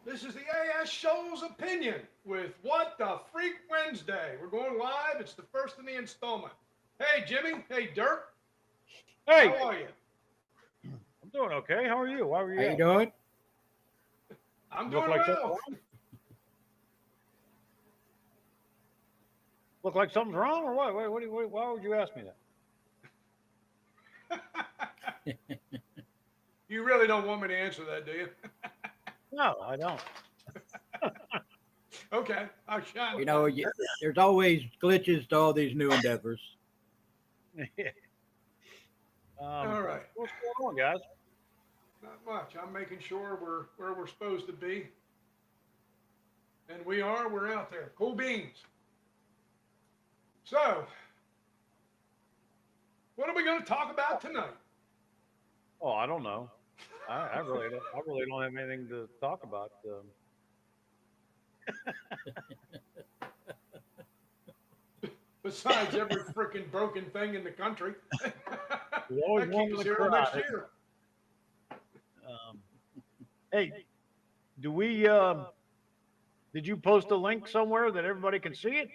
This is the A.S. Sholes Opinion with What the Freak Wednesday. We're going live. It's the first in the installment. Hey, Jimmy. Hey, Dirk. Hey, How are you? I'm doing okay. How are you? Why were you How you out? doing? I'm Look doing like well. something wrong? Look like something's wrong, or what? Why would you ask me that? You really don't want me to answer that, do you? No, I don't. Okay. I'll shine. You know, there's always glitches to all these new endeavors. All right. What's going on, guys? Not much. I'm making sure we're where we're supposed to be. And we are. We're out there. Cool beans. So, what are we going to talk about tonight? Oh, I don't know. I really don't have anything to talk about. Besides every freaking broken thing in the country. There's always That one keeps in us the here till next crowd. year. Hey, do we? Did you post a link somewhere that everybody can see it?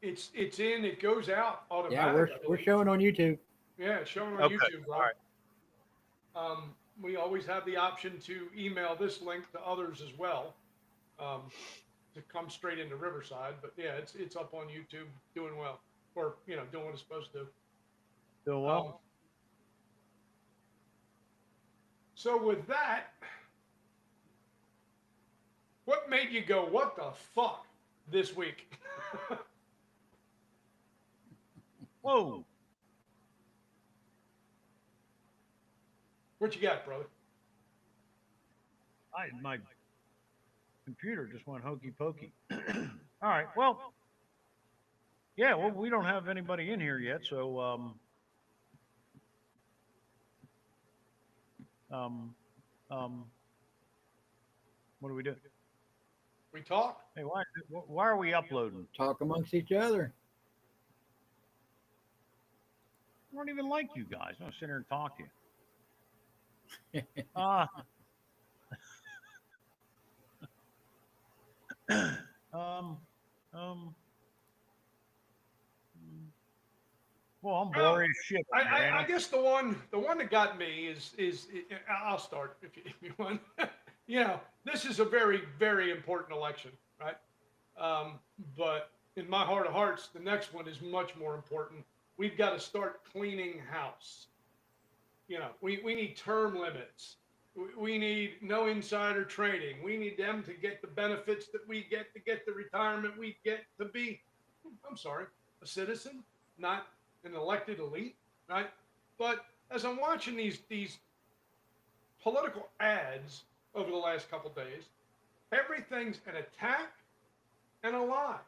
It's in. It goes out Yeah, automatically. we're showing on YouTube. Yeah, it's showing on Okay, YouTube, bro. all right. We always have the option to email this link to others as well, to come straight into Riverside. But yeah, it's up on YouTube, doing well, or doing what it's supposed to. Doing well. So with that, what made you go, what the fuck, this week? Whoa. What you got, brother? My computer just went hokey pokey. All right. Well, yeah. Well, we don't have anybody in here yet, so what do we do? We talk? Hey, why are we uploading? Talk amongst each other. I don't even like you guys. I'm gonna sit here and talk to you. Uh, um, well, I'm boring as shit. I guess the one that got me is I'll start if you want. This is a very, very important election, right? But in my heart of hearts, the next one is much more important. We've got to start cleaning house. We need term limits. We need no insider trading. We need them to get the benefits that we get, to get the retirement we get, to be, a citizen, not an elected elite, right? But as I'm watching these political ads over the last couple of days, everything's an attack and a lie.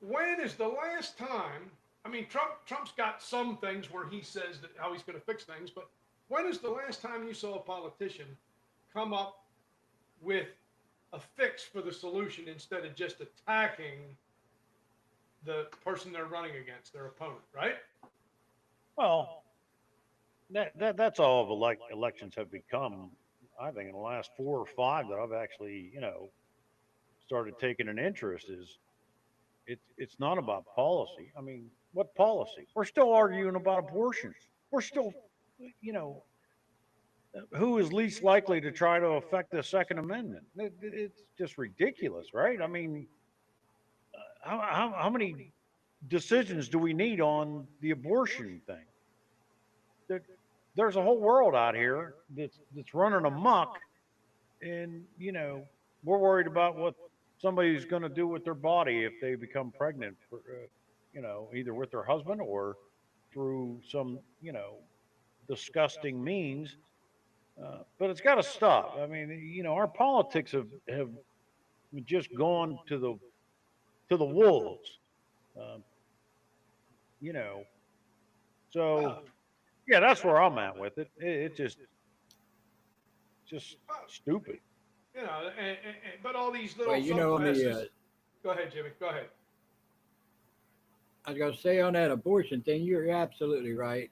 When is the last time? I mean, Trump's got some things where he says that how he's going to fix things, but when is the last time you saw a politician come up with a fix for the solution instead of just attacking the person they're running against, their opponent, right? Well, that's all of elections have become. I think in the last 4 or 5 that I've actually, started taking an interest is it's not about policy. I mean, what policy? We're still arguing about abortions. We're still, you know, who is least likely to try to affect the Second Amendment? It's just ridiculous, right? I mean, how many decisions do we need on the abortion thing? There's a whole world out here that's running amok, and we're worried about what somebody's going to do with their body if they become pregnant, either with their husband or through some disgusting means. But it's got to stop. I mean, our politics have just gone to the wolves. Um, you know, so yeah, that's where I'm at with it. It's just stupid. But all these little Well, on subclasses. Go ahead, Jimmy. Go ahead. I was going to say on that abortion thing, you're absolutely right.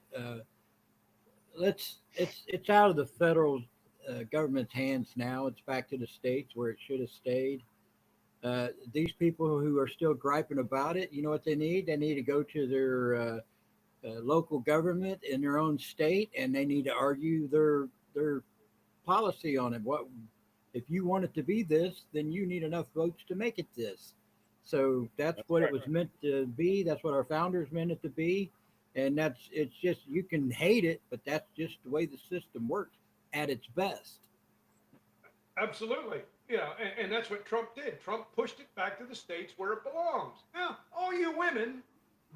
It's out of the federal government's hands now. It's back to the states where it should have stayed. These people who are still griping about it, you know what they need? They need to go to their local government in their own state, and they need to argue their policy on it. What if you want it to be this? Then you need enough votes to make it this. So that's That's what it right. was meant to be. That's what our founders meant it to be, and it's just you can hate it, but that's just the way the system works at its best. Absolutely. And that's what Trump did. Trump pushed it back to the states where it belongs. Now, all you women,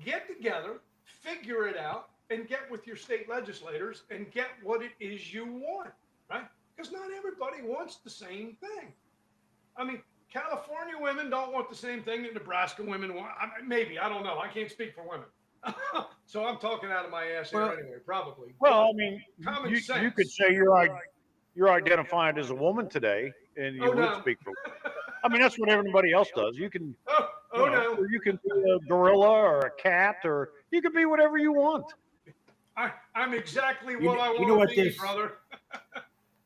get together, figure it out, and get with your state legislators and get what it is you want, right? Because not everybody wants the same thing. I mean, California women don't want the same thing that Nebraska women want. Maybe, I don't know. I can't speak for women. So I'm talking out of my ass here Well, anyway, probably. Well, But I mean, common you could sense. say you're identified as a woman today, and you Oh, would no. speak for. I mean, that's what everybody else does. You can, Oh, no. or you can be a gorilla or a cat, or you can be whatever you want. I'm exactly You, what I you know want what to be, this brother.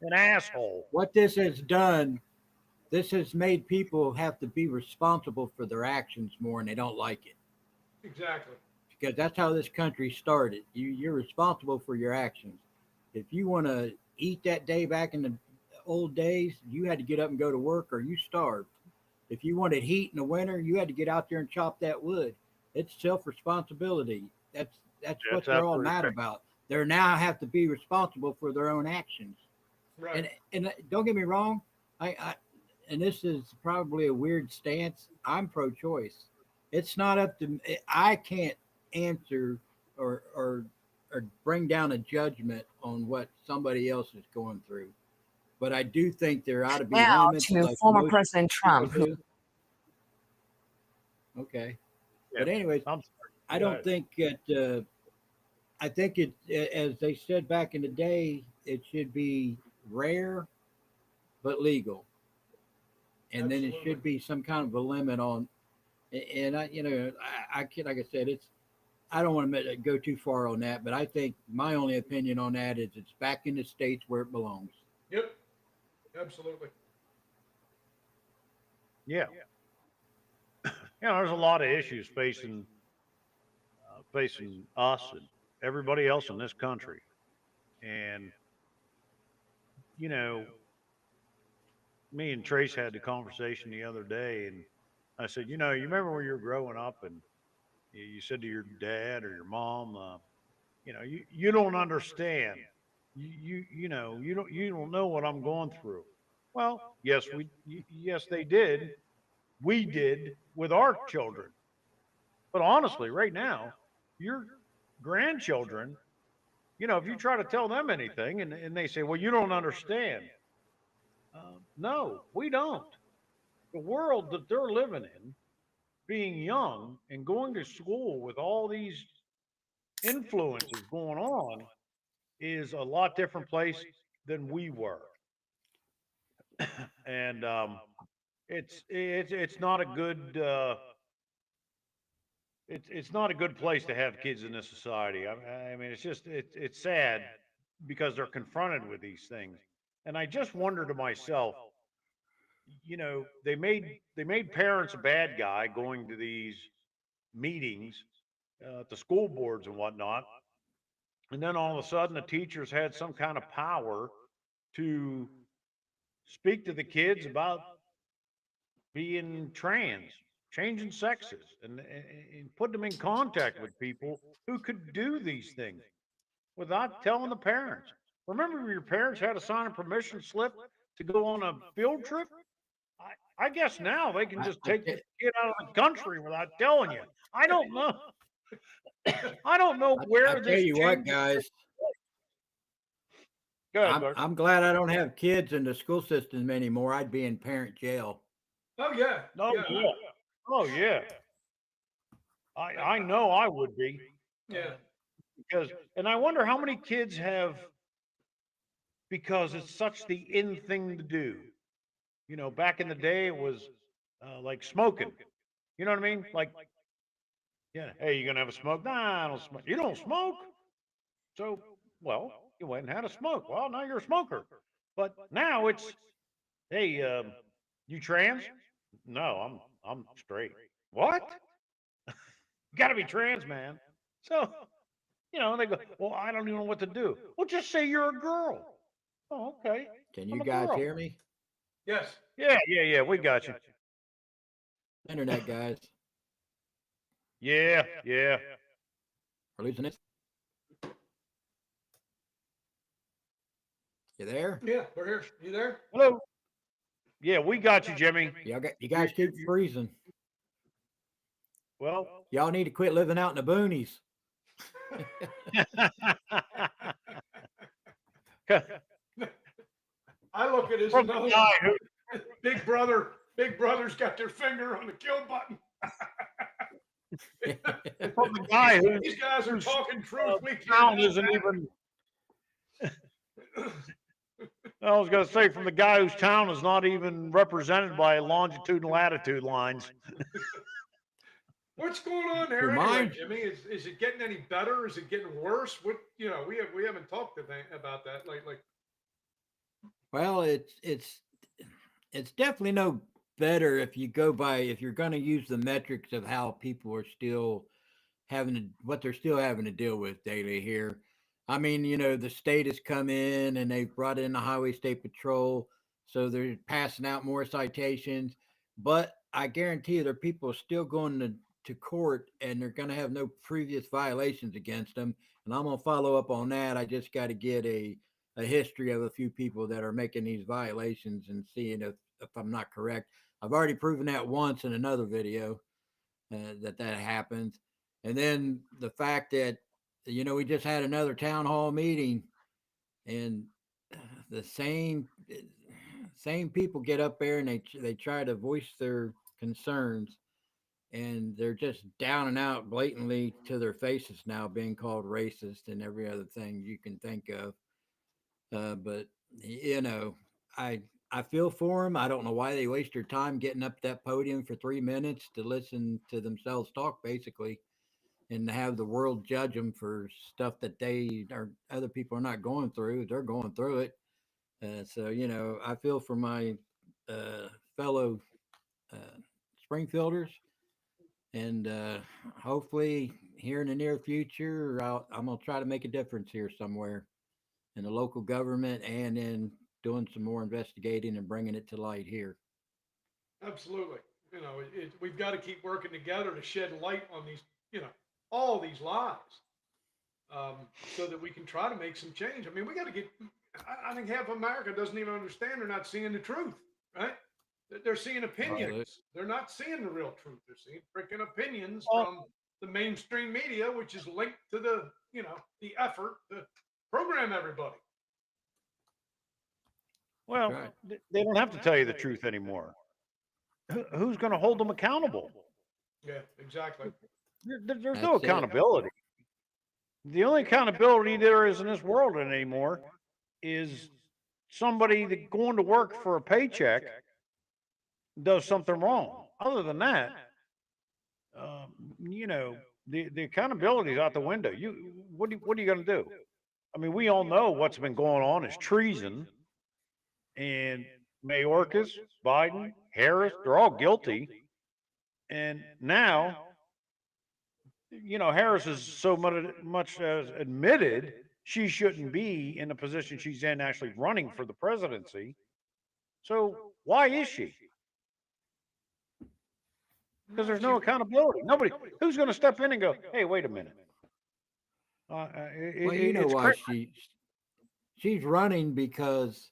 An asshole. what this has done. This has made people have to be responsible for their actions more, and they don't like it Exactly. because that's how this country started. You're responsible for your actions. If you want to eat that day back in the old days, you had to get up and go to work, or you starved. If you wanted heat in the winter, you had to get out there and chop that wood. It's self responsibility. That's what That's they're all absolutely mad correct. about. They now have to be responsible for their own actions. Right. And don't get me wrong, I and this is probably a weird stance. I'm pro-choice. It's not up to me. I can't answer or bring down a judgment on what somebody else is going through. But I do think there ought to be Now limits, to like former most President people Trump, who do. Okay, Yeah. but anyways, I'm sorry. I Go don't ahead. think that. I think it, as they said back in the day, it should be rare but legal, and then it Absolutely. should be some kind of a limit on. And I kid, like I said, it's. I don't want to go too far on that, but I think my only opinion on that is it's back in the states where it belongs. Yep. Absolutely. Yeah. There's a lot of issues facing us and everybody else in this country, and you know, me and Trace had the conversation the other day, and I said, you remember when you were growing up, and you said to your dad or your mom, you don't understand. You don't know what I'm going through. Well, yes, yes, they did. We did with our children. But honestly, right now, your grandchildren, if you try to tell them anything and they say, well, you don't understand. No, we don't. The world that they're living in, being young and going to school with all these influences going on, is a lot different place than we were. And it's not a good it's not a good place to have kids in this society. I mean, it's sad because they're confronted with these things. And I just wonder to myself, they made parents a bad guy going to these meetings at the school boards and whatnot, and then all of a sudden the teachers had some kind of power to speak to the kids about being trans, changing sexes, and put them in contact with people who could do these things without telling the parents. Remember, your parents had to sign a permission slip to go on a field trip? I guess now they can I, just I, take the te- kid out of the country without telling you. I don't know. I don't know I where tell this you what, change is. guys, Go ahead, I'm Buck. I'm glad I don't have kids in the school system anymore. I'd be in parent jail. Oh, yeah. Oh Yeah. yeah. Oh yeah. I know I would be. Yeah. Because, and I wonder how many kids have, because it's such the in thing to do. Back in the day, it was like smoking. You know what I mean? Like, yeah, hey, you gonna have a smoke? Nah, I don't smoke. You don't smoke? So, well, you went and had a smoke. Well, now you're a smoker. But now it's, hey, you trans? No, I'm straight. What? You got to be trans, man. So, they go, well, I don't even know what to do. Well, just say you're a girl. Oh, okay. Can I'm you a guys girl. hear me? Yes. Yeah. We got you. Internet guys. Yeah. We're losing it. You there? Yeah, we're here. You there? Hello. Yeah, we got you, Jimmy. You guys keep freezing. Well, Y'all need to quit living out in the boonies. I look at it as from the another guy who, big brother's got their finger on the kill button. from the guy who, These guys are talking truth. We town can't isn't have even. I was going to say, from the guy whose town is not even represented by longitude and latitude lines. What's going on there Who, anyway, mine? Jimmy? Is it getting any better? Is it getting worse? What we haven't talked about that lately. Well, it's definitely no better if you go by, if you're going to use the metrics of how people are still what they're still having to deal with daily here. I mean, the state has come in and they've brought in the Highway State Patrol, so they're passing out more citations. But I guarantee you, there are people still going to court, and they're going to have no previous violations against them. And I'm going to follow up on that. I just got to get a history of a few people that are making these violations and seeing if I'm not correct. I've already proven that once in another video that happens. And then the fact that, we just had another town hall meeting, and the same people get up there and they try to voice their concerns, and they're just down and out blatantly to their faces now being called racist and every other thing you can think of. But I feel for them. I don't know why they waste their time getting up that podium for 3 minutes to listen to themselves talk, basically, and to have the world judge them for stuff that they or other people are not going through. They're going through it. So I feel for my fellow Springfielders, and hopefully here in the near future, I'm gonna try to make a difference here somewhere in the local government, and in doing some more investigating and bringing it to light here. Absolutely. We've got to keep working together to shed light on these, all these lies, so that we can try to make some change. I mean, we got to get. I think half of America doesn't even understand. They're not seeing the truth, right? They're seeing opinions. They're not seeing the real truth. They're seeing freaking opinions from the mainstream media, which is linked to the effort to program everybody. Well, Right. they don't have to tell you the truth anymore. Who's going to hold them accountable? Yeah, exactly. There's no accountability. The only accountability there is in this world anymore is somebody that going to work for a paycheck does something wrong. Other than that, the accountability is out the window. What are you going to do? I mean, we all know what's been going on is treason, and Mayorkas, Biden, Harris, they're all guilty. And now, Harris is so much as admitted she shouldn't be in the position she's in, actually running for the presidency. So why is she? Because there's no accountability. Nobody who's going to step in and go, hey, wait a minute. Well, you know why she's running, because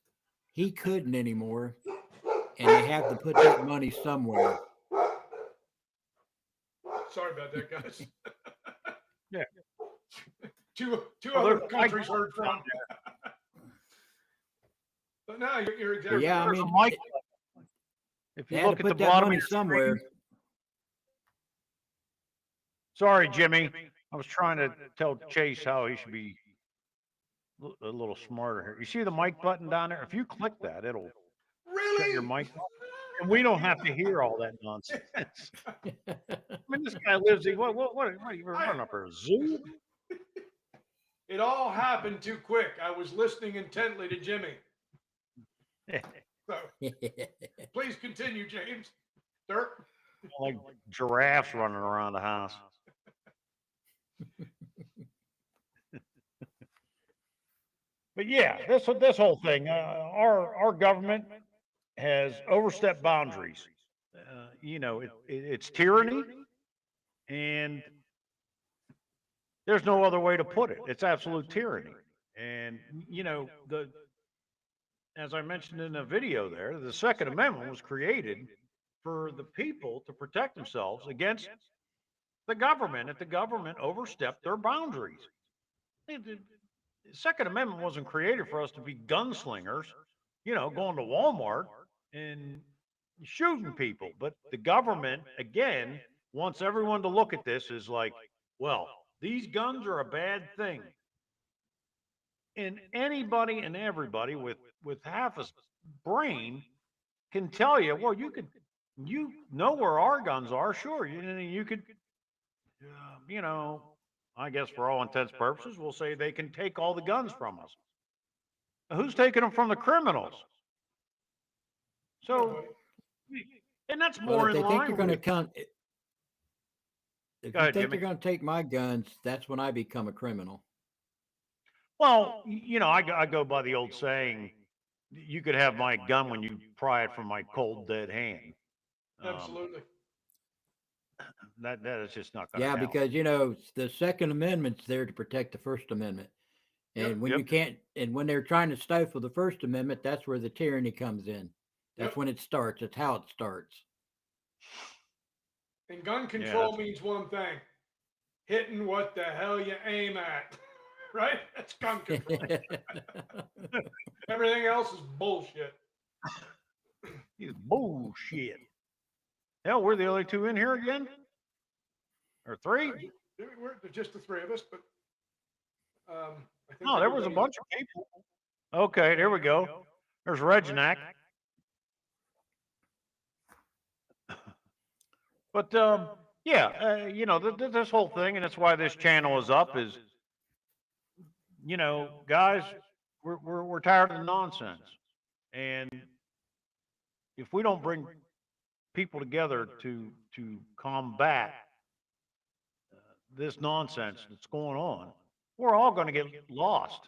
he couldn't anymore, and they have to put that money somewhere. Sorry about that, guys. Yeah. Two other countries heard from. But no, you're exactly Well, yeah, right. I mean, if you look at the bottom of somewhere. Sorry, Jimmy. I was trying to tell Chase how he should be a little smarter here. You see the mic button down there? If you click that, it'll shut your mic off. And we don't have to hear all that nonsense. I mean, this guy lives in what are you running up here? A zoo? It all happened too quick. I was listening intently to Jimmy. So please continue, James. Dirk. Like giraffes running around the house. But yeah, this whole thing, our government has overstepped boundaries. It's tyranny, and there's no other way to put it. It's absolute tyranny. And as I mentioned in the video there, the Second Amendment was created for the people to protect themselves against the government if the government overstepped their boundaries. The Second Amendment wasn't created for us to be gunslingers, going to Walmart and shooting people. But the government, again, wants everyone to look at this as like, well, these guns are a bad thing. And anybody and everybody with half a brain can tell you, well, you know where our guns are, sure. You could, I guess for all intents and purposes, we'll say they can take all the guns from us. Who's taking them from the criminals? So, and that's Well, more if in they think they're line going to with. come, if Go you ahead, think Jimmy. they're going to take my guns, that's when I become a criminal. Well, I go by the old saying, you could have my gun when you pry it from my cold, dead hand. Absolutely. That is just not going to Yeah, happen. because the Second Amendment's there to protect the First Amendment. And Yep, when yep. you can't, and when they're trying to stifle the First Amendment, that's where the tyranny comes in. That's Yep. when it starts. That's how it starts. And gun control means one thing: hitting what the hell you aim at. Right? That's gun control. Everything else is bullshit. It's bullshit. Hell, we're the only two in here again? Or three? We're just the three of us, but I think No, there was a everybody- bunch of people. Okay, there we go. There's Reginac. But this whole thing, and that's why this channel is up, is guys, we're tired of the nonsense, and if we don't bring people together to combat this nonsense that's going on, we're all going to get lost,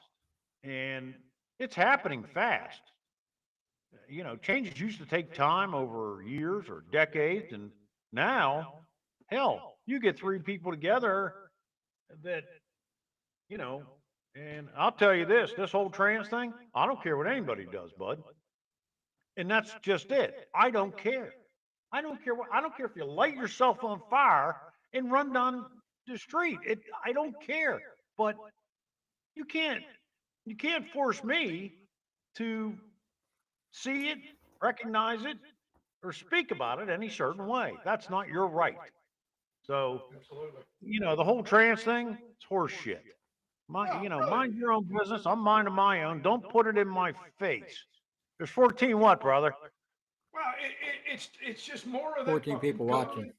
and it's happening fast. Changes used to take time over years or decades, and now, hell, you get three people together that, and I'll tell you this whole trans thing, I don't care what anybody does, bud. And that's just it. I don't care. I don't care if you light yourself on fire and run down the street. I don't care. But you can't force me to see it, recognize it, or speak about it any certain way. That's not your right. So, Absolutely. the whole trans thing, it's horse shit. Mind your own business. I'm minding my own. Don't put it in my face. There's 14 what, brother? Well, it's just more of that. 14 people watching.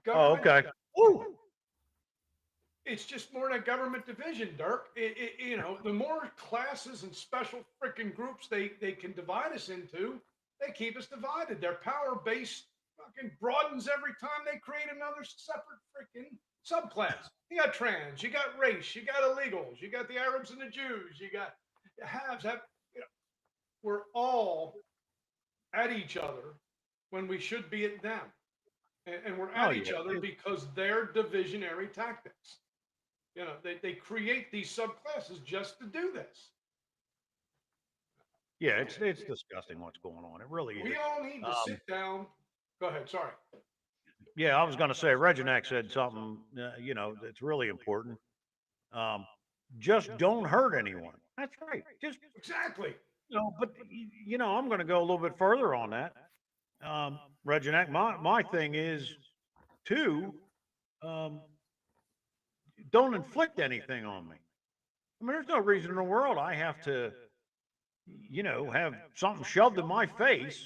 Oh, okay. Ooh. It's just more of that government division, Dirk. The more classes and special freaking groups they can divide us into, they keep us divided. Their power base fucking broadens every time they create another separate freaking subclass. You got trans, you got race, you got illegals, you got the Arabs and the Jews, you got haves. We're all at each other when we should be at them. And we're at each other because they're divisionary tactics. They create these subclasses just to do this. Yeah, it's disgusting what's going on. It really is. We all need to sit down. Go ahead. Sorry. Yeah, I was going to say, Reginac said something, that's really important. Just don't hurt anyone. That's right. Just Exactly. but I'm going to go a little bit further on that. Reginac, my thing is too, don't inflict anything on me. I mean, there's no reason in the world I have to, have something shoved in my face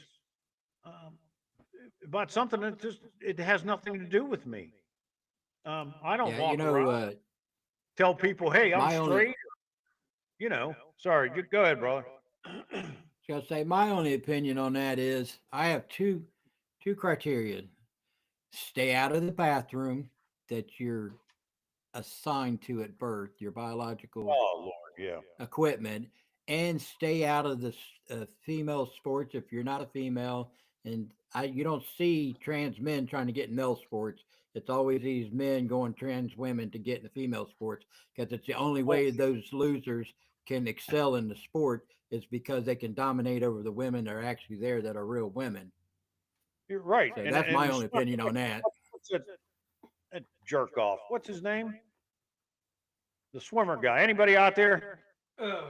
about something that it has nothing to do with me. I don't walk around tell people, hey, I'm straight. Sorry, go ahead, brother. So I'll say my only opinion on that is I have two criteria. Stay out of the bathroom that you're assigned to at birth, your biological Oh Lord, yeah. equipment, and stay out of the female sports if you're not a female. And you don't see trans men trying to get in male sports. It's always these men going trans women to get in the female sports because it's the only Well, way those losers can excel in the sport is because they can dominate over the women that are actually there that are real women. you're right. So And that's and my the only opinion on that. what's that jerk off? What's his name? The swimmer guy. Anybody out there? Uh,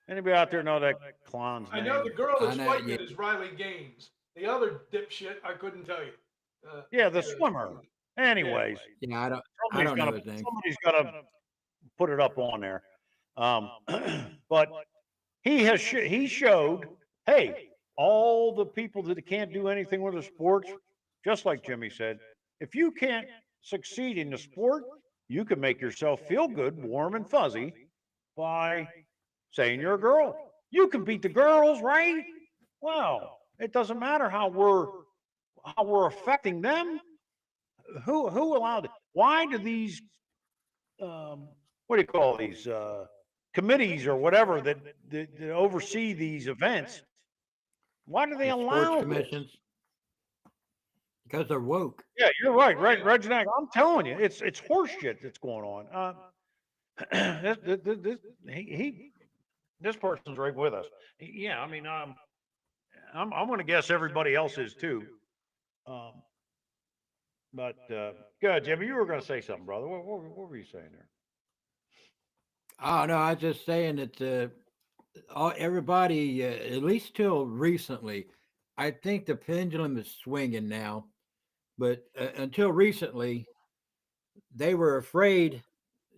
Anybody out there know that clown's I know name? the girl I that's know, fighting yeah, it is Riley Gaines. The other dipshit, I couldn't tell you. Yeah, the The swimmer. yeah, Anyways, yeah, I somebody's don't know gonna his name. somebody's gonna put it up on there. Um, but he showed, hey, all the people that can't do anything with the sports, just like Jimmy said, if you can't succeed in the sport, you can make yourself feel good, warm and fuzzy by saying you're a girl. You can beat the girls, right? Well, it doesn't matter how we're affecting them. Who allowed it? Why do these what do you call these committees or whatever that oversee these events? Why do they The sports allow this? commissions because they're woke. Yeah, you're right, Reginald. I'm telling you, it's horseshit that's going on. This person's right with us. Yeah, I mean, I'm going to guess everybody else is too. Um, but good, Jimmy, you were going to say something, brother. What were you saying there? Oh no, I was just saying that everybody, at least till recently, I think the pendulum is swinging now. But until recently, they were afraid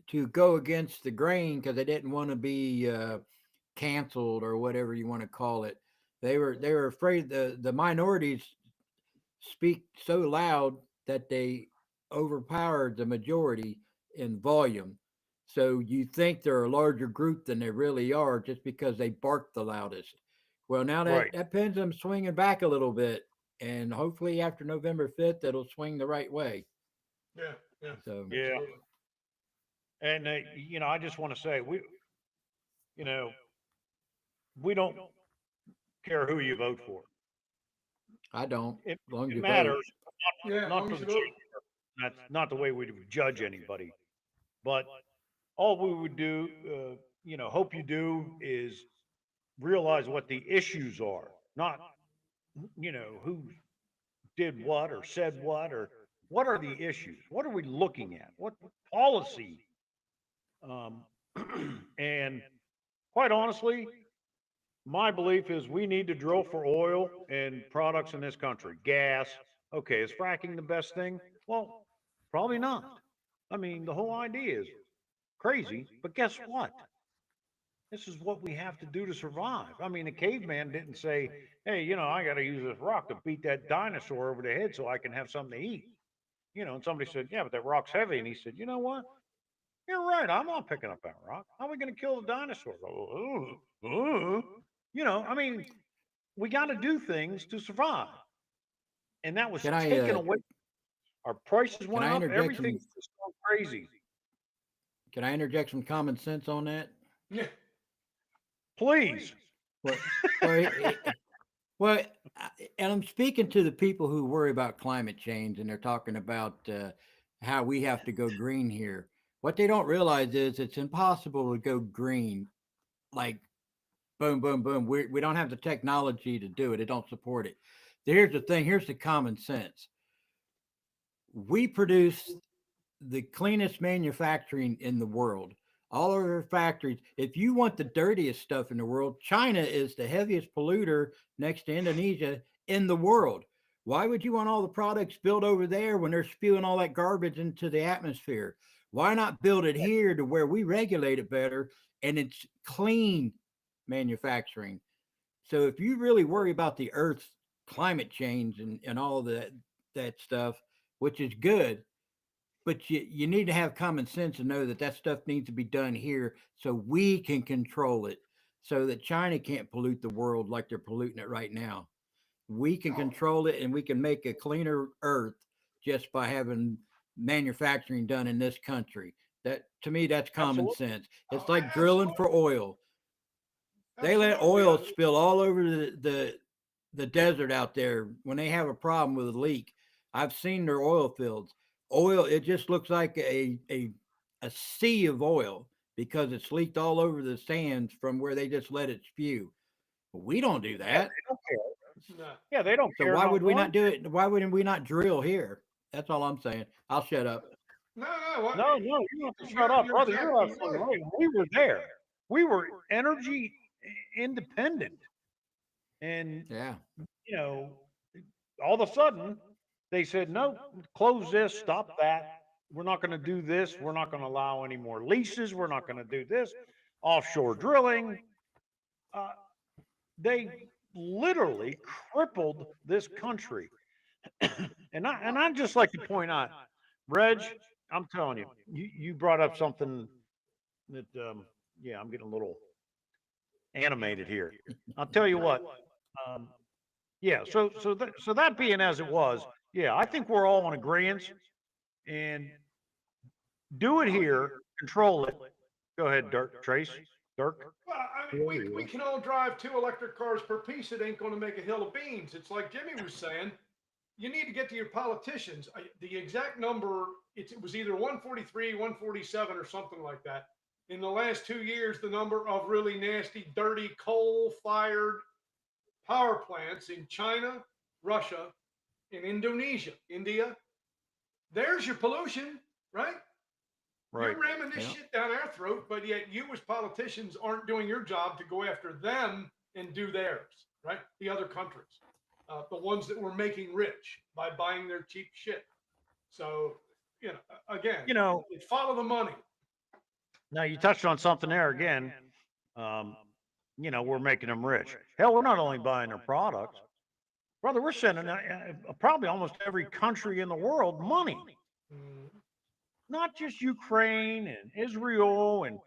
to go against the grain because they didn't want to be canceled or whatever you want to call it. They were afraid the minorities speak so loud that they overpowered the majority in volume. So you think they're a larger group than they really are just because they bark the loudest. Well, now Right. that pendulum's swinging back a little bit, and hopefully after November 5th, it'll swing the right way. yeah, yeah, So Yeah. absolutely. And I just want to say you know, we don't care who you vote for. I don't, It, as long as it you vote. matters, Yeah, as not long for as the you vote. gender. That's not the way we would judge anybody. But all we would do, hope you do is realize what the issues are, not, who did what or said what are the issues? What are we looking at? What policy? Um, and quite honestly, my belief is we need to drill for oil and products in this country. Gas. Okay, is fracking the best thing? Well, probably not. I mean, the whole idea is crazy, but guess what? This is what we have to do to survive. I mean, the caveman didn't say, hey, I got to use this rock to beat that dinosaur over the head so I can have something to eat. And somebody said, yeah, but that rock's heavy. And he said, you know what? You're right. I'm not picking up that rock. How are we going to kill the dinosaur? I mean, we got to do things to survive. And that was Can I taken away. Our prices can went I up. interject some Everything's just gone crazy. can I interject some common sense on that? Yeah, Please. Well, well, well, and I'm speaking to the people who worry about climate change, and they're talking about how we have to go green here. What they don't realize is it's impossible to go green like boom, boom, boom. We don't have the technology to do it. It don't support it. Here's the thing. Here's the common sense. We produce the cleanest manufacturing in the world. All of our factories. If you want the dirtiest stuff in the world, China is the heaviest polluter next to Indonesia in the world. Why would you want all the products built over there when they're spewing all that garbage into the atmosphere? Why not build it here to where we regulate it better and it's clean manufacturing? So if you really worry about the Earth's climate change and all that stuff, which is good, but you need to have common sense and know that that stuff needs to be done here so we can control it. so that China can't pollute the world like they're polluting it right now. We can No, control it and we can make a cleaner earth just by having manufacturing done in this country. That to me, that's common Absolutely. sense. It's oh, like drilling absolutely, for oil. They let absolutely. oil spill all over the desert out there when they have a problem with a leak. I've seen their oil fields. Oil, it just looks like a sea of oil because it's leaked all over the sands from where they just let it spew. But we don't do Yeah, that. they don't care. No. Yeah, they don't So care. why Not would we one. not do it? Why wouldn't we not drill here? That's all I'm saying. I'll shut up. No, no, what? No, no, you don't have to shut You're up, you're brother. You're exactly absolutely right. right. We were there. We were energy independent, and Yeah. you know, all of a sudden they said, no, close this, stop that. We're not going to do this. We're not going to allow any more leases. We're not going to do this. Offshore drilling. Uh, they literally crippled this country. And I'd just like to point out, Reg, I'm telling you, you brought up something that, yeah, I'm getting a little animated here. I'll tell you what. Um, yeah. So that being as it was, yeah, I think we're all in agreement and do it here, control it. Go ahead, Dirk, Trace, Dirk. Well, I mean, we can all drive 2 electric cars per piece. It ain't going to make a hill of beans. It's like Jimmy was saying. You need to get to your politicians. The exact number, it was either 143, 147, or something like that. In the last 2 years, the number of really nasty, dirty, coal-fired power plants in China, Russia, and India. There's your pollution, right? Right. You're ramming this Yeah. shit down our throat, but yet you as politicians aren't doing your job to go after them and do theirs, right? The other countries, the ones that were making rich by buying their cheap shit. So, again, You know, follow the money. now you touched on something there again. Um, we're making them rich. Hell, we're not only buying their products, brother. We're sending probably almost every country in the world money, Mm, not just Ukraine and Israel and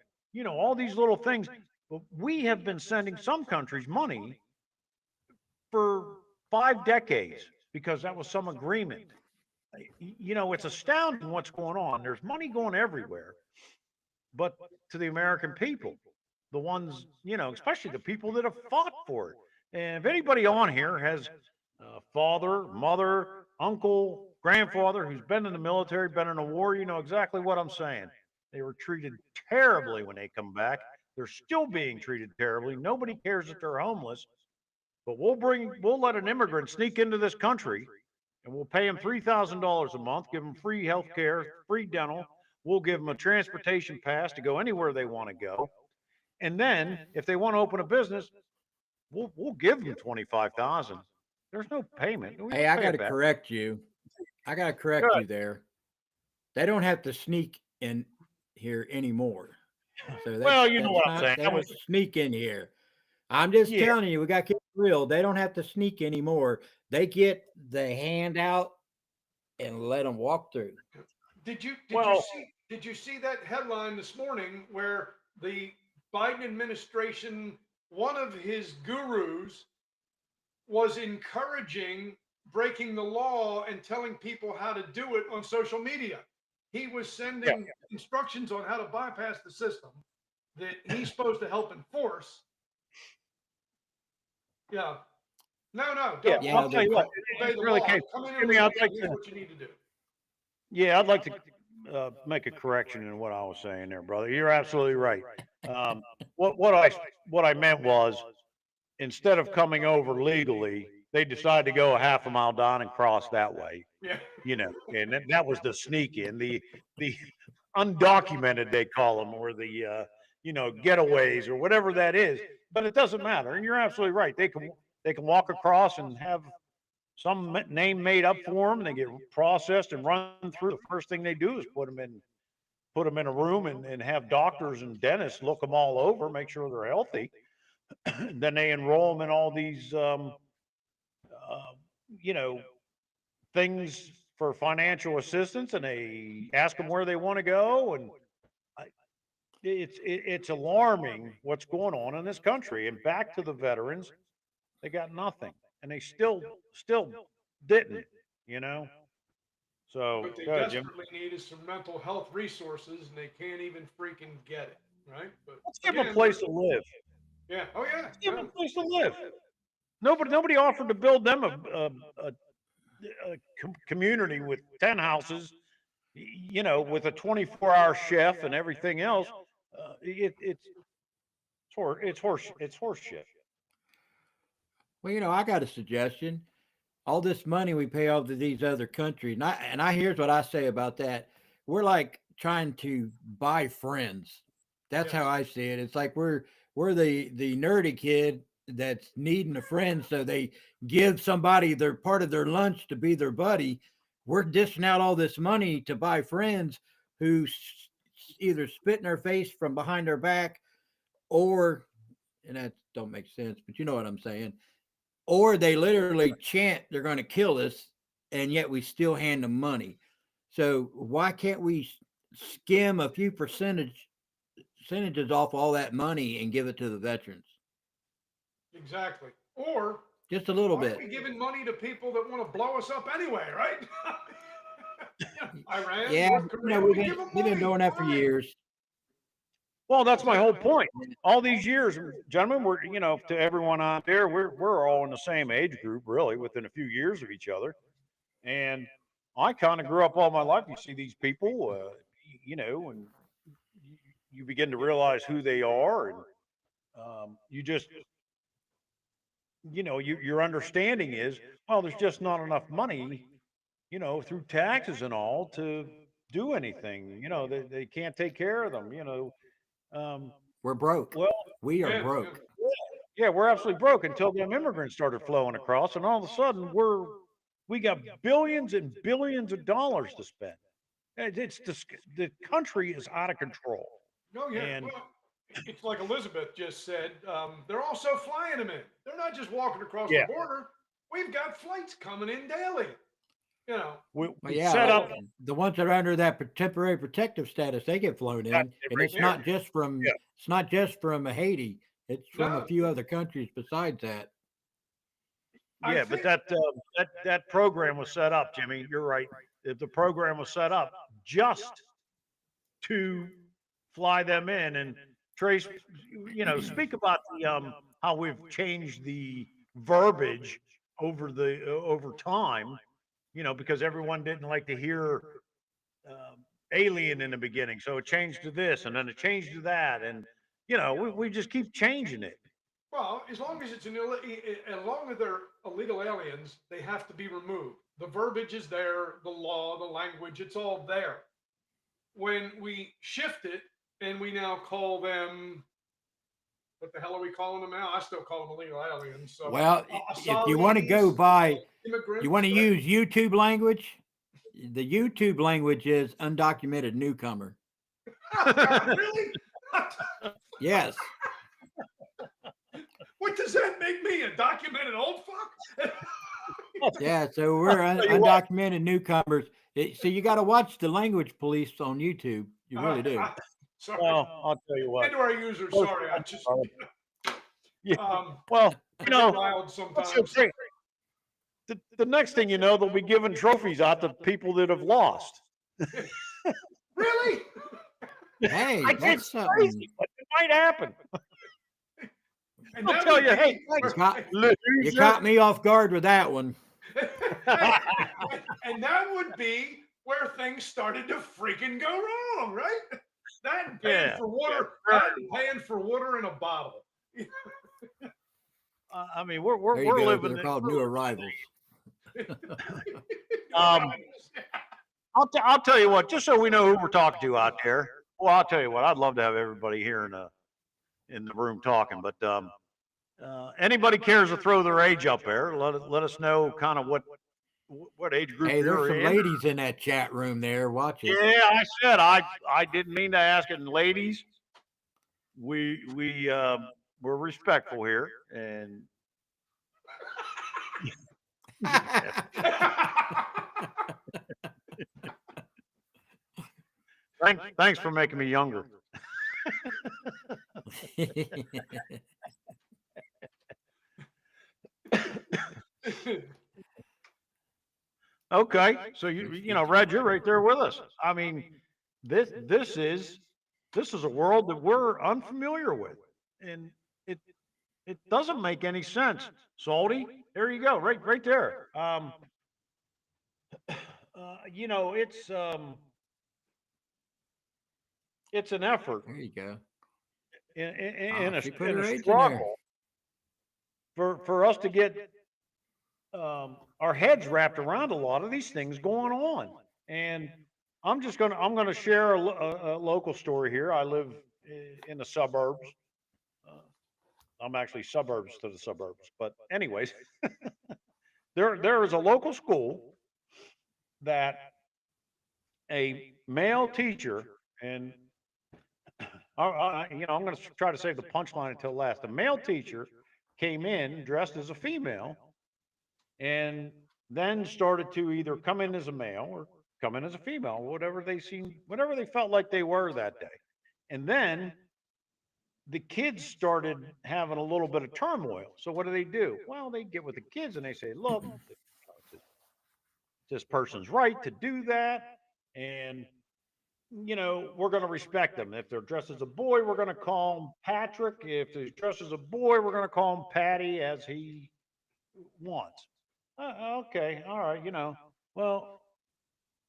all these little things. But we have been sending some countries money for 5 decades because that was some agreement. It's astounding what's going on. There's money going everywhere, but to the American people, the ones, especially the people that have fought for it. And if anybody on here has a father, mother, uncle, grandfather who's been in the military, been in a war, you know exactly what I'm saying. They were treated terribly when they come back. They're still being treated terribly. Nobody cares that they're homeless, but we'll let an immigrant sneak into this country and we'll pay them $3,000 a month, give them free health care, free dental. We'll give them a transportation pass to go anywhere they want to go. And then if they want to open a business, we'll give them 25,000. There's no payment. We Hey, just I pay got it to back. correct you. I got to correct Good. you there. They don't have to sneak in here anymore. So Well, you know that's what I'm not, saying. they That don't was sneak in here. I'm just yeah. telling you, we got to keep it real. They don't have to sneak anymore. They get the handout and let them walk through. Well, Did you see that headline this morning where the Biden administration, one of his gurus, was encouraging breaking the law and telling people how to do it on social media? He was yeah. sending instructions on how to bypass the system that he's supposed to help enforce. Yeah. No, Yeah. don't Yeah, I'll don't tell the you what. obey It the really law. came. Come in here Jimmy, legally. I'd like Here's to. what you need to do. Yeah, I'd like to make a correction in what I was saying there, brother. You're absolutely right. Um, what I meant was instead of coming over legally, they decided to go a half a mile down and cross that way. Yeah. And that was the sneak in, the undocumented they call them, or the getaways or whatever that is. But it doesn't matter, and you're absolutely right. They can walk across and have some name made up for them, and they get processed and run through. The first thing they do is put them in a room and have doctors and dentists look them all over, make sure they're healthy. Then they enroll them in all these uh, you know things for financial assistance, and they ask them where they want to go. And I, it's alarming what's going on in this country. And back to the veterans, they got nothing, and they still didn't, you know. So What they go ahead, Jim. desperately need is some mental health resources, and they can't even freaking get it, right? But Let's give them a again, place to live. yeah, oh yeah, Let's give yeah. them a place to live. Nobody offered to build them a community with 10 houses, you know, with a 24-hour chef and everything else. It's horse shit. Well, I got a suggestion. All this money we pay off to these other countries, and I here's what I say about that. We're like trying to buy friends. That's how Yes, I see it. It's like we're the nerdy kid that's needing a friend, so they give somebody their part of their lunch to be their buddy. We're dishing out all this money to buy friends who either spit in our face from behind our back, or, and that don't make sense, but you know what I'm saying, or they literally chant they're going to kill us, and yet we still hand them money. So why can't we skim a few percentages off all that money and give it to the veterans? exactly. Or Just a little why are bit. we giving money to people that want to blow us up anyway, right? Iran, Yeah, North Korea, we've we been give them we've been money. doing that for Why? years. Well, that's my whole point. All these years, gentlemen, we're, you know, to everyone out there, we're all in the same age group, really, within a few years of each other. And I kind of grew up all my life. You see these people, you know, and you begin to realize who they are, and you just, you know, your understanding is, well, there's just not enough money, you know, through taxes and all to do anything. You know, they can't take care of them. You know, um, We're broke. well, We are Yeah, yeah. broke. yeah, we're absolutely broke until them immigrants started flowing across, and all of a sudden we got billions and billions of dollars to spend. It's the country is out of control, Oh yeah. and Well, it's like Elizabeth just said. They're also flying them in. They're not just walking across the yeah, border. We've got flights coming in daily. You know. Well, we yeah, set up the ones that are under that temporary protective status, they get flown that in, and right it's there. not just from Yeah, Haiti. It's from a No, few other countries besides that. I yeah, but think. that program was set up, Jimmy. You're right. The program was set up just to fly them in. And Trace, you know, speak about the how we've changed the verbiage over time, you know, because everyone didn't like to hear alien in the beginning, so it changed to this, and then it changed to that, and you know, we just keep changing it. Well, as long as as long as they're illegal aliens, they have to be removed. The verbiage is there, the law, the language, it's all there. When we shift it and we now call them, what the hell are we calling them now? I still call them illegal aliens. So Well, if you want to go asylees, by, you want immigrants, to right? use YouTube language. The YouTube language is undocumented newcomer. Oh God, really? Yes. What does that make me? A documented old fuck? Yeah. So we're Tell you what, undocumented newcomers. So you got to watch the language police on YouTube. You really do. Sorry. well, I'll tell you what. And to our users, sorry. I just Yeah, I well, you get know, riled what's sometimes. so great? The next thing you know, they'll be giving trophies out to people that have lost. Really? Hey, It's that's crazy, something. but it might happen. And I'll that tell would you, be hey, You thanks, caught, you loser. caught me off guard with that one. and that would be where things started to freaking go wrong, right? That and paying Yeah, for water, yeah, that and paying for water in a bottle. I mean, we're There you we're go. living. They're called new arrivals. Um, I'll tell you what, just so we know who we're talking to out there. Well, I'll tell you what, I'd love to have everybody here in the room talking, but anybody cares to throw their age up there, let us know kind of what age group Hey, there's you're some in. ladies in that chat room there. Watch it. Yeah, I said I didn't mean to ask it, and ladies, we're respectful here, and thanks for making me younger. Okay, so you know, Reg, you're right there with us. I mean, this is a world that we're unfamiliar with, and it it doesn't make any sense. Salty, there you go, right there. You know, it's an effort There you go. in She put in a her age in there. struggle for us to get our heads wrapped around a lot of these things going on. And I'm gonna share a local story here. I live in the suburbs. Uh, I'm actually suburbs to the suburbs, but anyways, there is a local school that a male teacher, and you know, I'm going to try to save the punchline until last. A male teacher came in dressed as a female, and then started to either come in as a male or come in as a female, whatever they felt like they were that day. And then the kids started having a little bit of turmoil. So what do? Well, they get with the kids and they say, look, it's this person's right to do that. And, you know, we're going to respect them. If they're dressed as a boy, we're going to call him Patrick. If they're dressed as a boy, we're going to call him Patty as he wants. Okay, all right, you know. Well,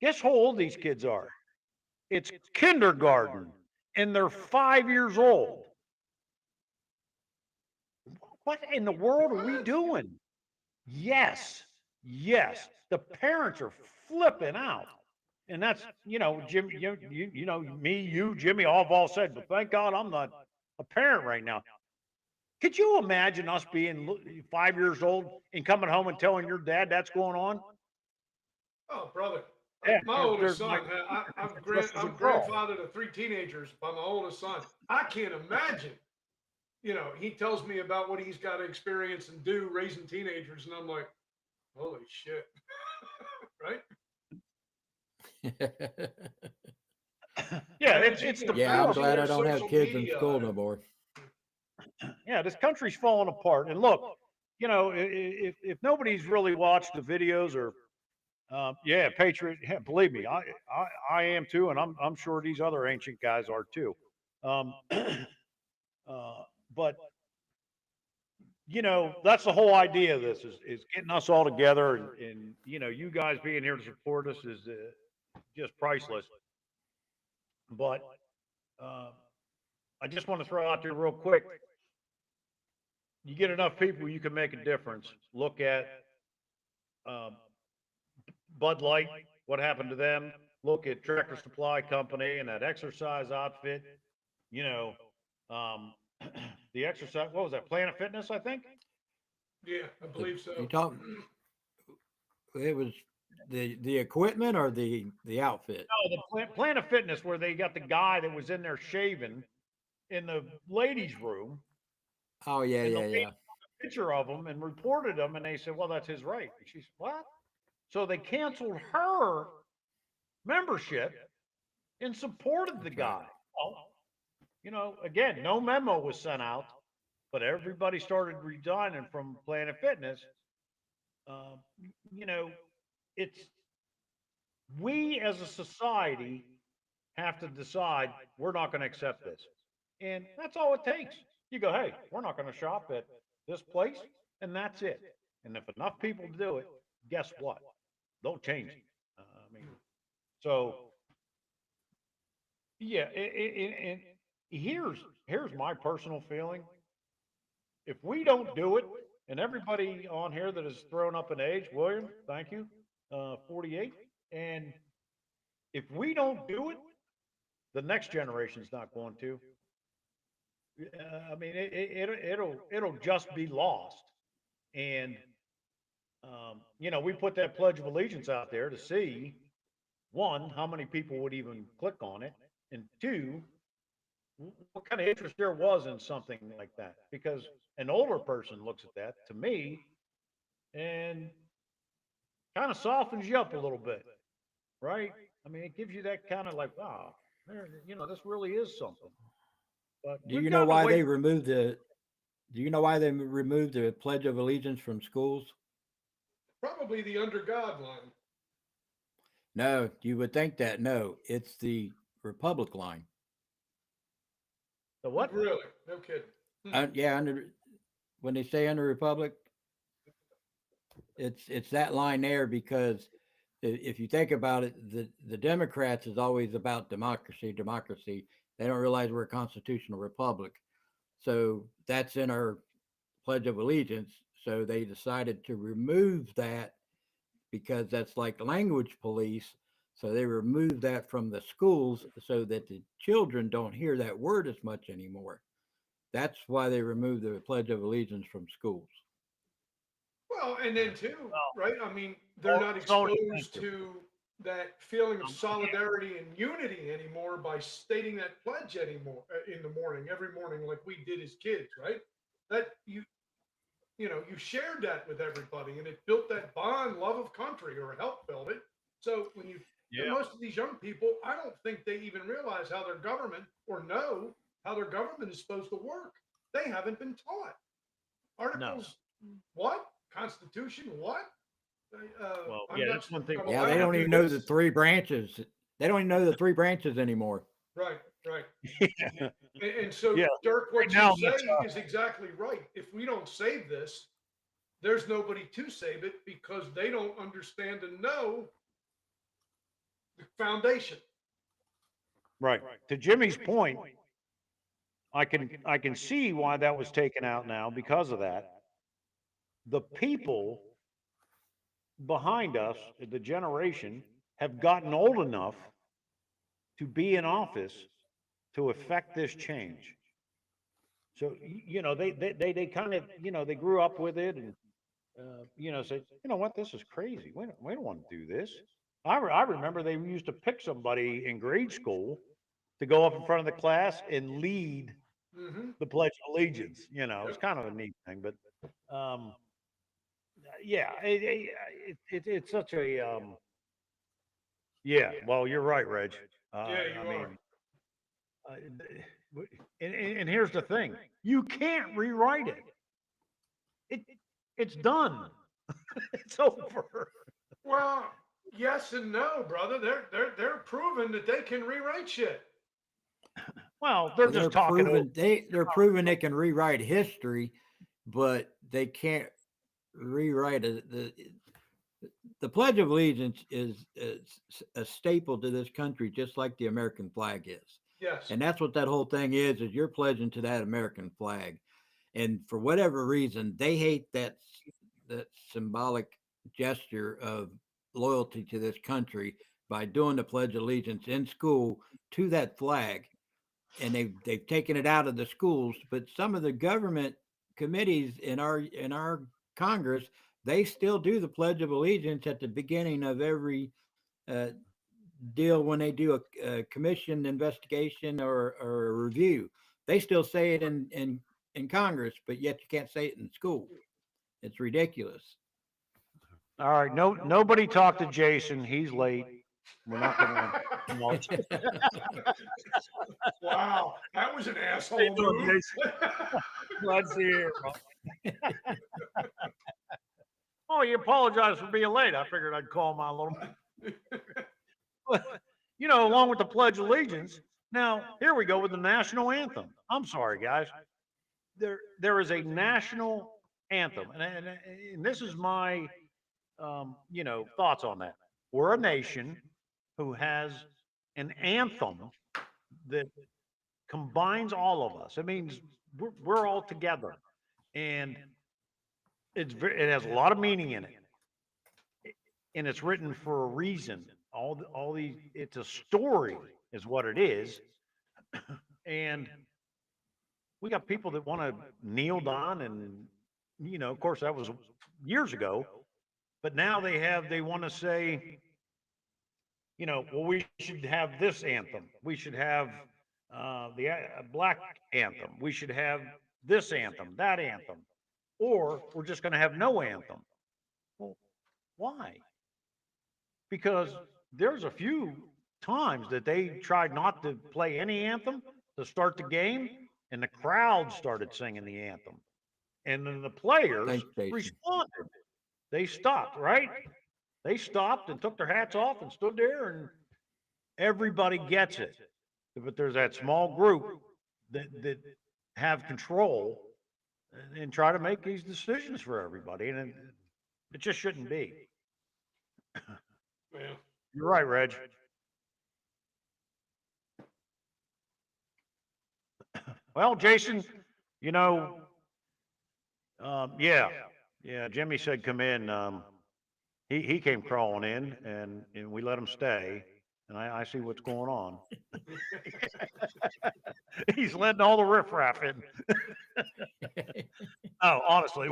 guess how old these kids are? It's kindergarten, and they're 5 years old. What in the world are we doing? Yes, yes. The parents are flipping out. And that's, you know, Jim, you know, me, you, Jimmy, all have all said, but thank God I'm not a parent right now. Could you imagine us being 5 years old and coming home and telling your dad that's going on? Oh, brother. Yeah, My they're oldest like son, dressed as a I'm girl. grandfather to 3 teenagers by my oldest son. I can't imagine. You know, he tells me about what he's got to experience and do raising teenagers, and I'm like, holy shit, right? Yeah, And as you it's can Yeah, I'm imagine, glad deplorable. I there's don't have social kids in media. school no more. Yeah, this country's falling apart. And look, you know, if nobody's really watched the videos or yeah, Patriot. Yeah, believe me, I am too, and I'm sure these other ancient guys are too. Um, but you know, that's the whole idea of this is getting us all together, and you know, you guys being here to support us is just priceless. But uh, I just want to throw out there real quick. You get enough people, you can make a difference. Look at um, Bud Light, what happened to them? Look at Tractor Supply Company and that exercise outfit. You know, um, the exercise. What was that? Planet Fitness, I think. Yeah, I The, believe you so. talk. It was the equipment or the outfit. No, the Planet Fitness, where they got the guy that was in there shaving in the ladies' room, Oh yeah, and the yeah, lady yeah. took a picture of him and reported him, and they said, "Well, that's his right." And she said, "What?" So they canceled her membership and supported the That's right. guy. Well, you know, again, no memo was sent out, but everybody started resigning from Planet Fitness. Um, you know, it's we as a society have to decide we're not going to accept this, and that's all it takes. You go, hey, we're not going to shop at this place, and that's it. And if enough people do it, guess what? They'll change it. I mean, so yeah, and here's my personal feeling. If we don't do it, and everybody on here that has thrown up an age, William, thank you, 48, and if we don't do it, the next generation's not going to. I mean, it'll just be lost. And you know, we put that Pledge of Allegiance out there to see one, how many people would even click on it, and two, what kind of interest there was in something like that. Because an older person looks at that to me and kind of softens you up a little bit, right? I mean, it gives you that kind of like, wow, there, you know, this really is something. But Do we've you know gotten why away. they removed the? Do you know why they removed the Pledge of Allegiance from schools? Probably the under God line. No, you would think that. No, it's the Republic line. The what? Really? No kidding. Yeah, when they say under Republic, it's that line there because if you think about it, the Democrats is always about democracy, democracy. They don't realize we're a constitutional republic, so that's in our Pledge of Allegiance. So they decided to remove that because that's like language police. So they removed that from the schools so that the children don't hear that word as much anymore. That's why they removed the Pledge of Allegiance from schools. Well, and then too, Well, right? I mean, they're not Tony, exposed to that feeling of solidarity and unity anymore by stating that pledge anymore in the morning, every morning, like we did as kids, right? That you shared that with everybody, and it built that bond, love of country, or helped build it. So when and yeah, most of these young people, I don't think they even realize how their government or know how their government is supposed to work. They haven't been taught. no. Articles, what? Constitution, what? Well, I'm yeah, not. that's one thing. Yeah, I they don't don't do even know the this. three branches. They don't even know the three branches anymore. Right, right. Yeah, And so, yeah. Dirk, Right what you now, say is exactly right. If we don't save this, there's nobody to save it because they don't understand and know the foundation. right. To Jimmy's point, I can see why that was taken out now because of that. The people behind us, the generation, have gotten old enough to be in office to affect this change. So they kind of they grew up with it and say, you know what, this is crazy. We don't want to do this. I remember they used to pick somebody in grade school to go up in front of the class and lead Mm-hmm. the Pledge of Allegiance. It's Yep. kind of a neat thing, but um, yeah, it's such a yeah. Well, you're right, Reg. Yeah, I you mean, are. uh, and here's the thing: you can't rewrite it. It it's done. It's over. Well, yes and no, brother. They're proving that they can rewrite shit. Well, they're Well, just talking over. they're proving they can rewrite history, but they can't rewrite it. The Pledge of Allegiance is a staple to this country, just like the American flag is. Yes. And that's what that whole thing is you're pledging to that American flag. And for whatever reason, they hate that symbolic gesture of loyalty to this country by doing the Pledge of Allegiance in school to that flag. And they've taken it out of the schools, but some of the government committees in our Congress, they still do the Pledge of Allegiance at the beginning of every uh, deal when they do a commission investigation or a review. They still say it in Congress, but yet you can't say it in school. It's ridiculous. All right, nobody talked to Jason. He's late. We're not gonna. No. Wow, that was an How you asshole doing, move. Jason? Glad to see you here, bro. Oh, you apologize for being late. I figured I'd call him out a little bit. But, along with the Pledge of Allegiance. Now, here we go with the national anthem. I'm sorry, guys. There is a national anthem, and this is my thoughts on that. We're a nation who has an anthem that combines all of us. It means we're all together, and it has a lot of meaning in it, and it's written for a reason. All these, it's a story, is what it is, and we got people that want to kneel down, and of course, that was years ago, but now they want to say, well, we should have this anthem. We should have the black anthem. We should have this anthem, that anthem, or we're just going to have no anthem. Well, why? Because there's a few times that they tried not to play any anthem to start the game, and the crowd started singing the anthem. And then the players Thanks, Jason. responded. They stopped, right? They stopped and took their hats off and stood there, and everybody gets it. But there's that small group that have control and try to make these decisions for everybody, and it just shouldn't be. Yeah. You're right, Reg. Well, Jason, you know, yeah, Jimmy said come in. He came crawling in, and we let him stay. And I see what's going on. He's letting all the riffraff in. Oh, honestly,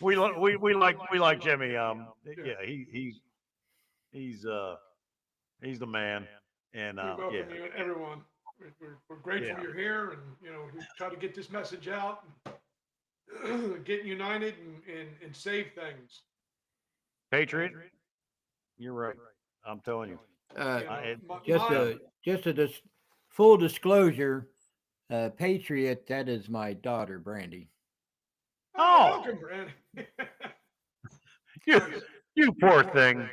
we like Jimmy. Yeah, he's the man. And We welcome yeah, you, everyone. We're grateful yeah. you're here, and we try to get this message out, and get united and save things. Patriot, you're right. I'm telling you. Just a full disclosure, Patriot, that is my daughter, Brandy. Oh, welcome, Brad. you poor thing.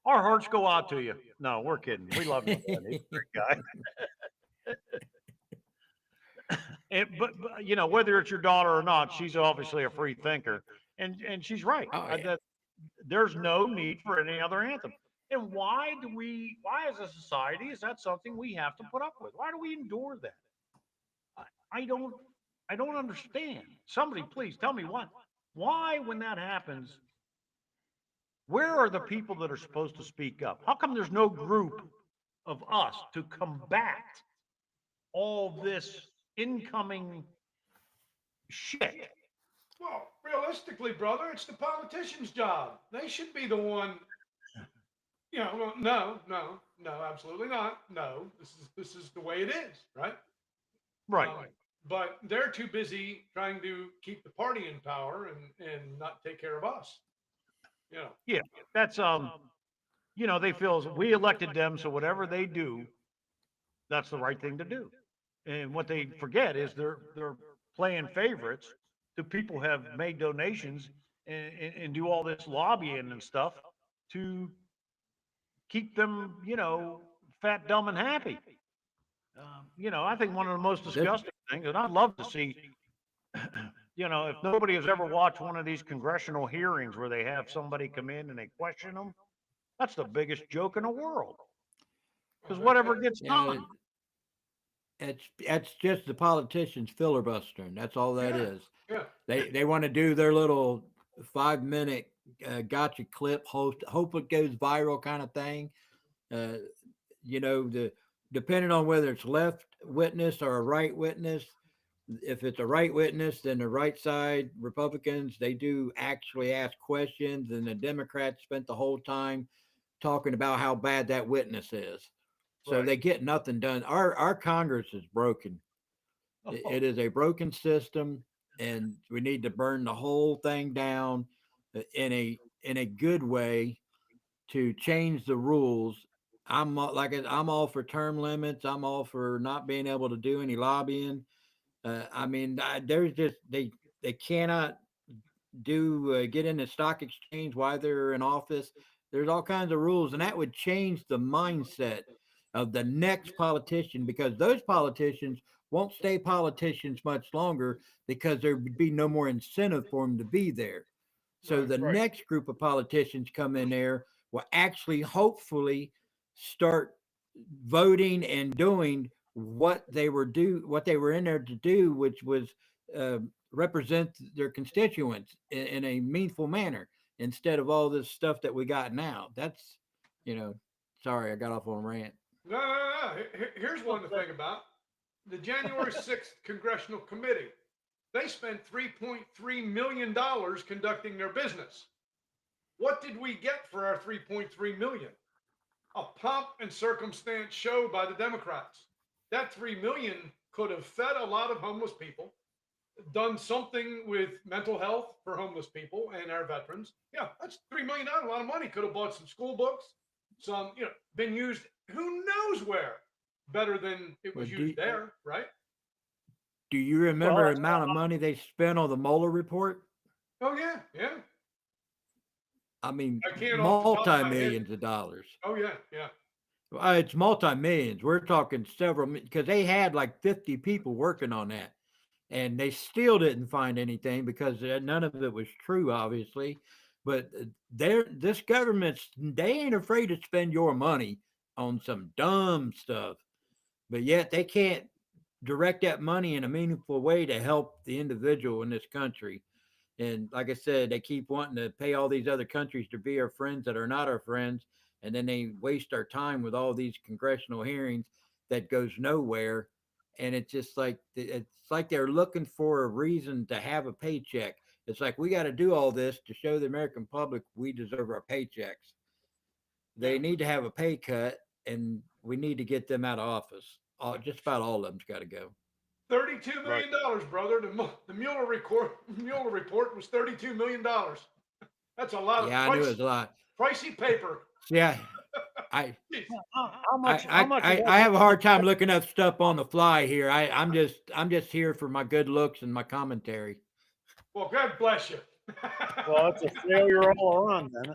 Our hearts go out to you. No, we're kidding. We love you, man. He's a great guy. But whether it's your daughter or not, she's obviously a free thinker, and she's right. Oh, yeah. That there's no need for any other anthem. And why as a society, is that something we have to put up with? Why do we endure that? I don't understand. Somebody please tell me why when that happens, where are the people that are supposed to speak up? How come there's no group of us to combat all this incoming shit? Well, realistically, brother, it's the politician's job. They should be the one. No, absolutely not. No, this is the way it is, right? Right. But they're too busy trying to keep the party in power and not take care of us. Yeah, that's they feel we elected them, so whatever they do, that's the right thing to do. And what they forget is they're playing favorites to people who have made donations and do all this lobbying and stuff to keep them, fat, dumb, and happy. I think one of the most disgusting things, and I'd love to see, if nobody has ever watched one of these congressional hearings where they have somebody come in and they question them, that's the biggest joke in the world. Because whatever gets done. That's just the politicians filibustering. That's all that is. Yeah. They want to do their little 5-minute gotcha clip, hope it goes viral kind of thing. Depending on whether it's left witness or a right witness. If it's a right witness, then the right side Republicans, they do actually ask questions, and the Democrats spent the whole time talking about how bad that witness is. So Right. they get nothing done. Our Congress is broken. It is a broken system, and we need to burn the whole thing down in a good way to change the rules. I'm all for term limits. I'm all for not being able to do any lobbying. There's just they cannot get in the stock exchange while they're in office. There's all kinds of rules, and that would change the mindset of the next politician, because those politicians won't stay politicians much longer because there would be no more incentive for them to be there. So the next group of politicians come in there will actually hopefully start voting and doing what they were in there to do, which was represent their constituents in a meaningful manner, instead of all this stuff that we got now. That's, sorry, I got off on a rant. No. Here's one to think about. The January 6th Congressional Committee. They spent $3.3 million conducting their business. What did we get for our $3.3 million? A pomp and circumstance show by the Democrats. That $3 million could have fed a lot of homeless people, done something with mental health for homeless people and our veterans. Yeah, that's $3 million. A lot of money. Could have bought some school books, some, been used who knows where better than it was Well, used there, right? do you remember the amount of money they spent on the Mueller report? Oh yeah, yeah. I mean, I can't off the top of my head. multi-millions of dollars. Oh yeah, yeah. It's multi-millions. We're talking several, because they had like 50 people working on that, and they still didn't find anything because none of it was true, obviously. But this they ain't afraid to spend your money on some dumb stuff, but yet they can't direct that money in a meaningful way to help the individual in this country. And like I said, they keep wanting to pay all these other countries to be our friends that are not our friends. And then they waste our time with all these congressional hearings that goes nowhere. And it's like they're looking for a reason to have a paycheck. It's like, we got to do all this to show the American public we deserve our paychecks. They need to have a pay cut, and we need to get them out of office. Just about all of them's got to go. $32 million, brother. The Mueller report was $32 million. That's a lot of I knew it was a lot. Pricey paper. Yeah. I How much? I have a hard time looking up stuff on the fly here. I'm just here for my good looks and my commentary. Well, God bless you. Well, it's a failure all around then.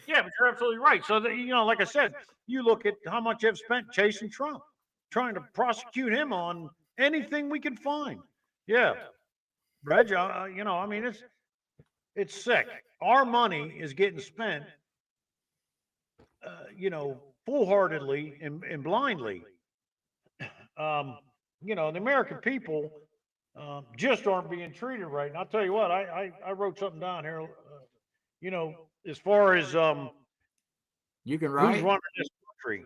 Yeah, but you're absolutely right. So that, like I said, you look at how much they've spent chasing Trump, trying to prosecute him on anything we can find. Yeah, Reg, I mean, it's sick. Our money is getting spent, foolhardily and blindly. The American people just aren't being treated right. And I'll tell you what, I wrote something down here. As far as you can who's write. running this country.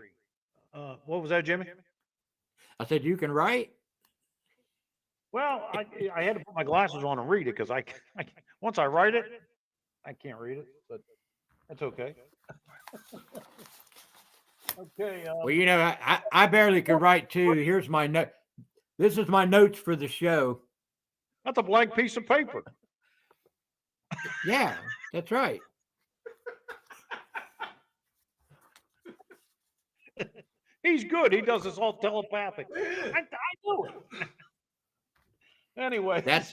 What was that, Jimmy? I said you can write. Well, I had to put my glasses on and read it because I once I write it, I can't read it, but that's okay. Okay. Well, I barely can write too. Here's my note. This is my notes for the show. That's a blank piece of paper. Yeah, that's right. He's good. He does this all telepathic. I do it. Anyway, that's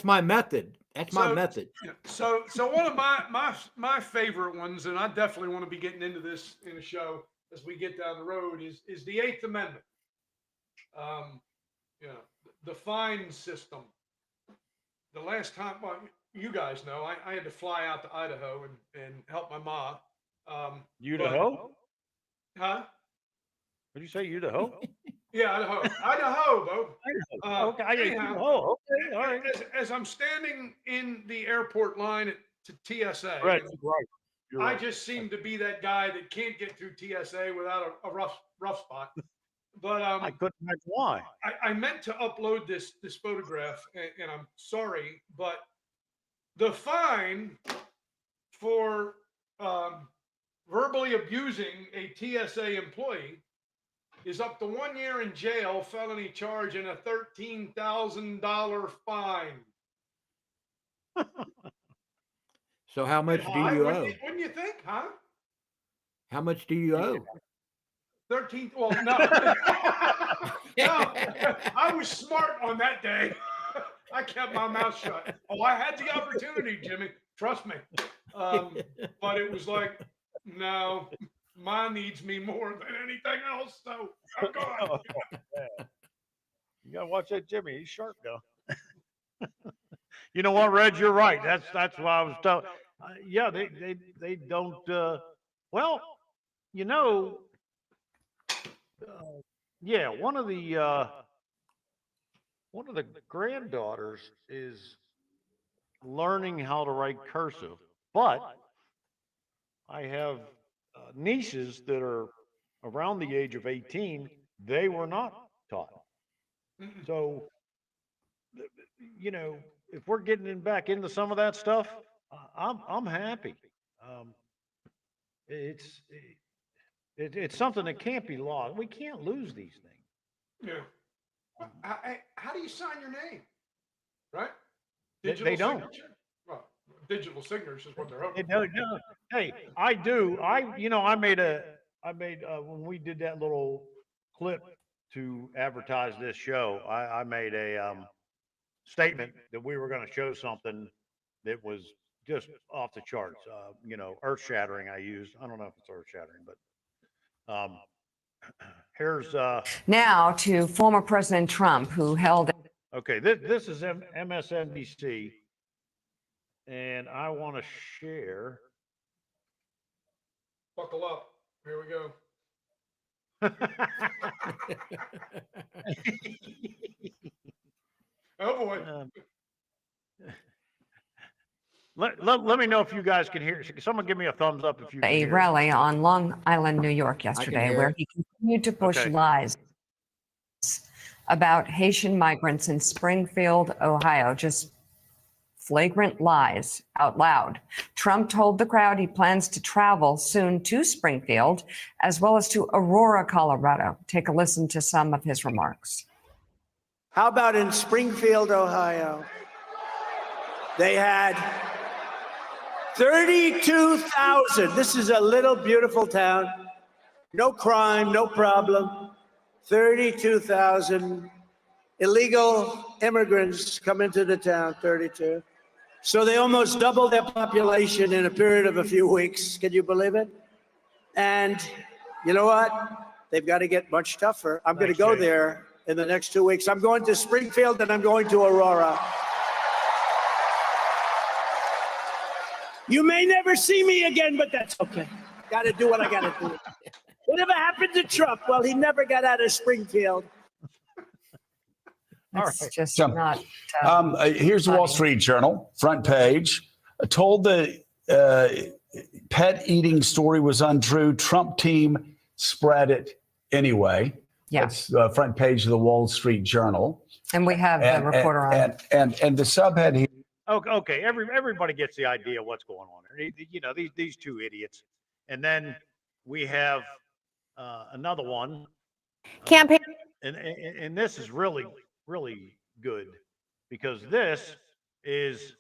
my method. That's my method. So one of my favorite ones, and I definitely want to be getting into this in a show as we get down the road, is the Eighth Amendment. The fine system. The last time, well, you guys know, I had to fly out to Idaho and help my ma. Idaho? Huh? What did you say, Idaho? Yeah, Idaho, Bo. Okay, anyhow, okay, all right. As I'm standing in the airport line to TSA, Right. I just seem to be that guy that can't get through TSA without a rough spot. But I couldn't imagine why. I meant to upload this photograph, and I'm sorry, but the fine for verbally abusing a TSA employee is up to 1 year in jail, felony charge, and a $13,000 fine. So how much do you owe? Wouldn't you think, huh? How much do you owe? 13. Well, no. No, I was smart on that day. I kept my mouth shut. Oh, I had the opportunity, Jimmy. Trust me. But it was like, no, mine needs me more than anything else. So I'm gone. You gotta watch that Jimmy. He's sharp now. You know what, Reg? You're right. That's why I was telling. Yeah, they don't. Well, yeah, one of the granddaughters is learning how to write cursive, but I have nieces that are around the age of 18. They were not taught. So, if we're getting back into some of that stuff, I'm happy. It's something that can't be lost. We can't lose these things. Yeah. How do you sign your name? Right? They don't. Signature? Well, digital signatures is what they're hoping. No, no. Hey, I do. I made when we did that little clip to advertise this show, I made a statement that we were going to show something that was just off the charts. Earth shattering. I used. I don't know if it's earth shattering, but here's Now to former President Trump, who held. okay. This is MSNBC, and I want to share. Buckle up. Here we go. Oh boy. Let me know if you guys can hear. Someone give me a thumbs up if you can A hear. rally on Long Island, New York yesterday, hear where it. he continued to push Okay. lies about Haitian migrants in Springfield, Ohio. Just flagrant lies out loud. Trump told the crowd he plans to travel soon to Springfield, as well as to Aurora, Colorado. Take a listen to some of his remarks. How about in Springfield, Ohio? They had 32,000. This is a little beautiful town. No crime, no problem. 32,000 illegal immigrants come into the town, 32. So they almost doubled their population in a period of a few weeks. Can you believe it? And you know what? They've got to get much tougher. I'm going to go there in the next 2 weeks. I'm going to Springfield and I'm going to Aurora. You may never see me again, but that's okay. Got to do what I got to do. Whatever happened to Trump? Well, he never got out of Springfield. It's just So, not. Here's the Wall Street Journal front page. Told the pet eating story was untrue. Trump team spread it anyway. Yeah. That's front page of the Wall Street Journal. And we have the reporter on. And the subhead here. Okay. Everybody gets the idea of what's going on here. These two idiots, and then we have another one. Campaign. And this is really good because this is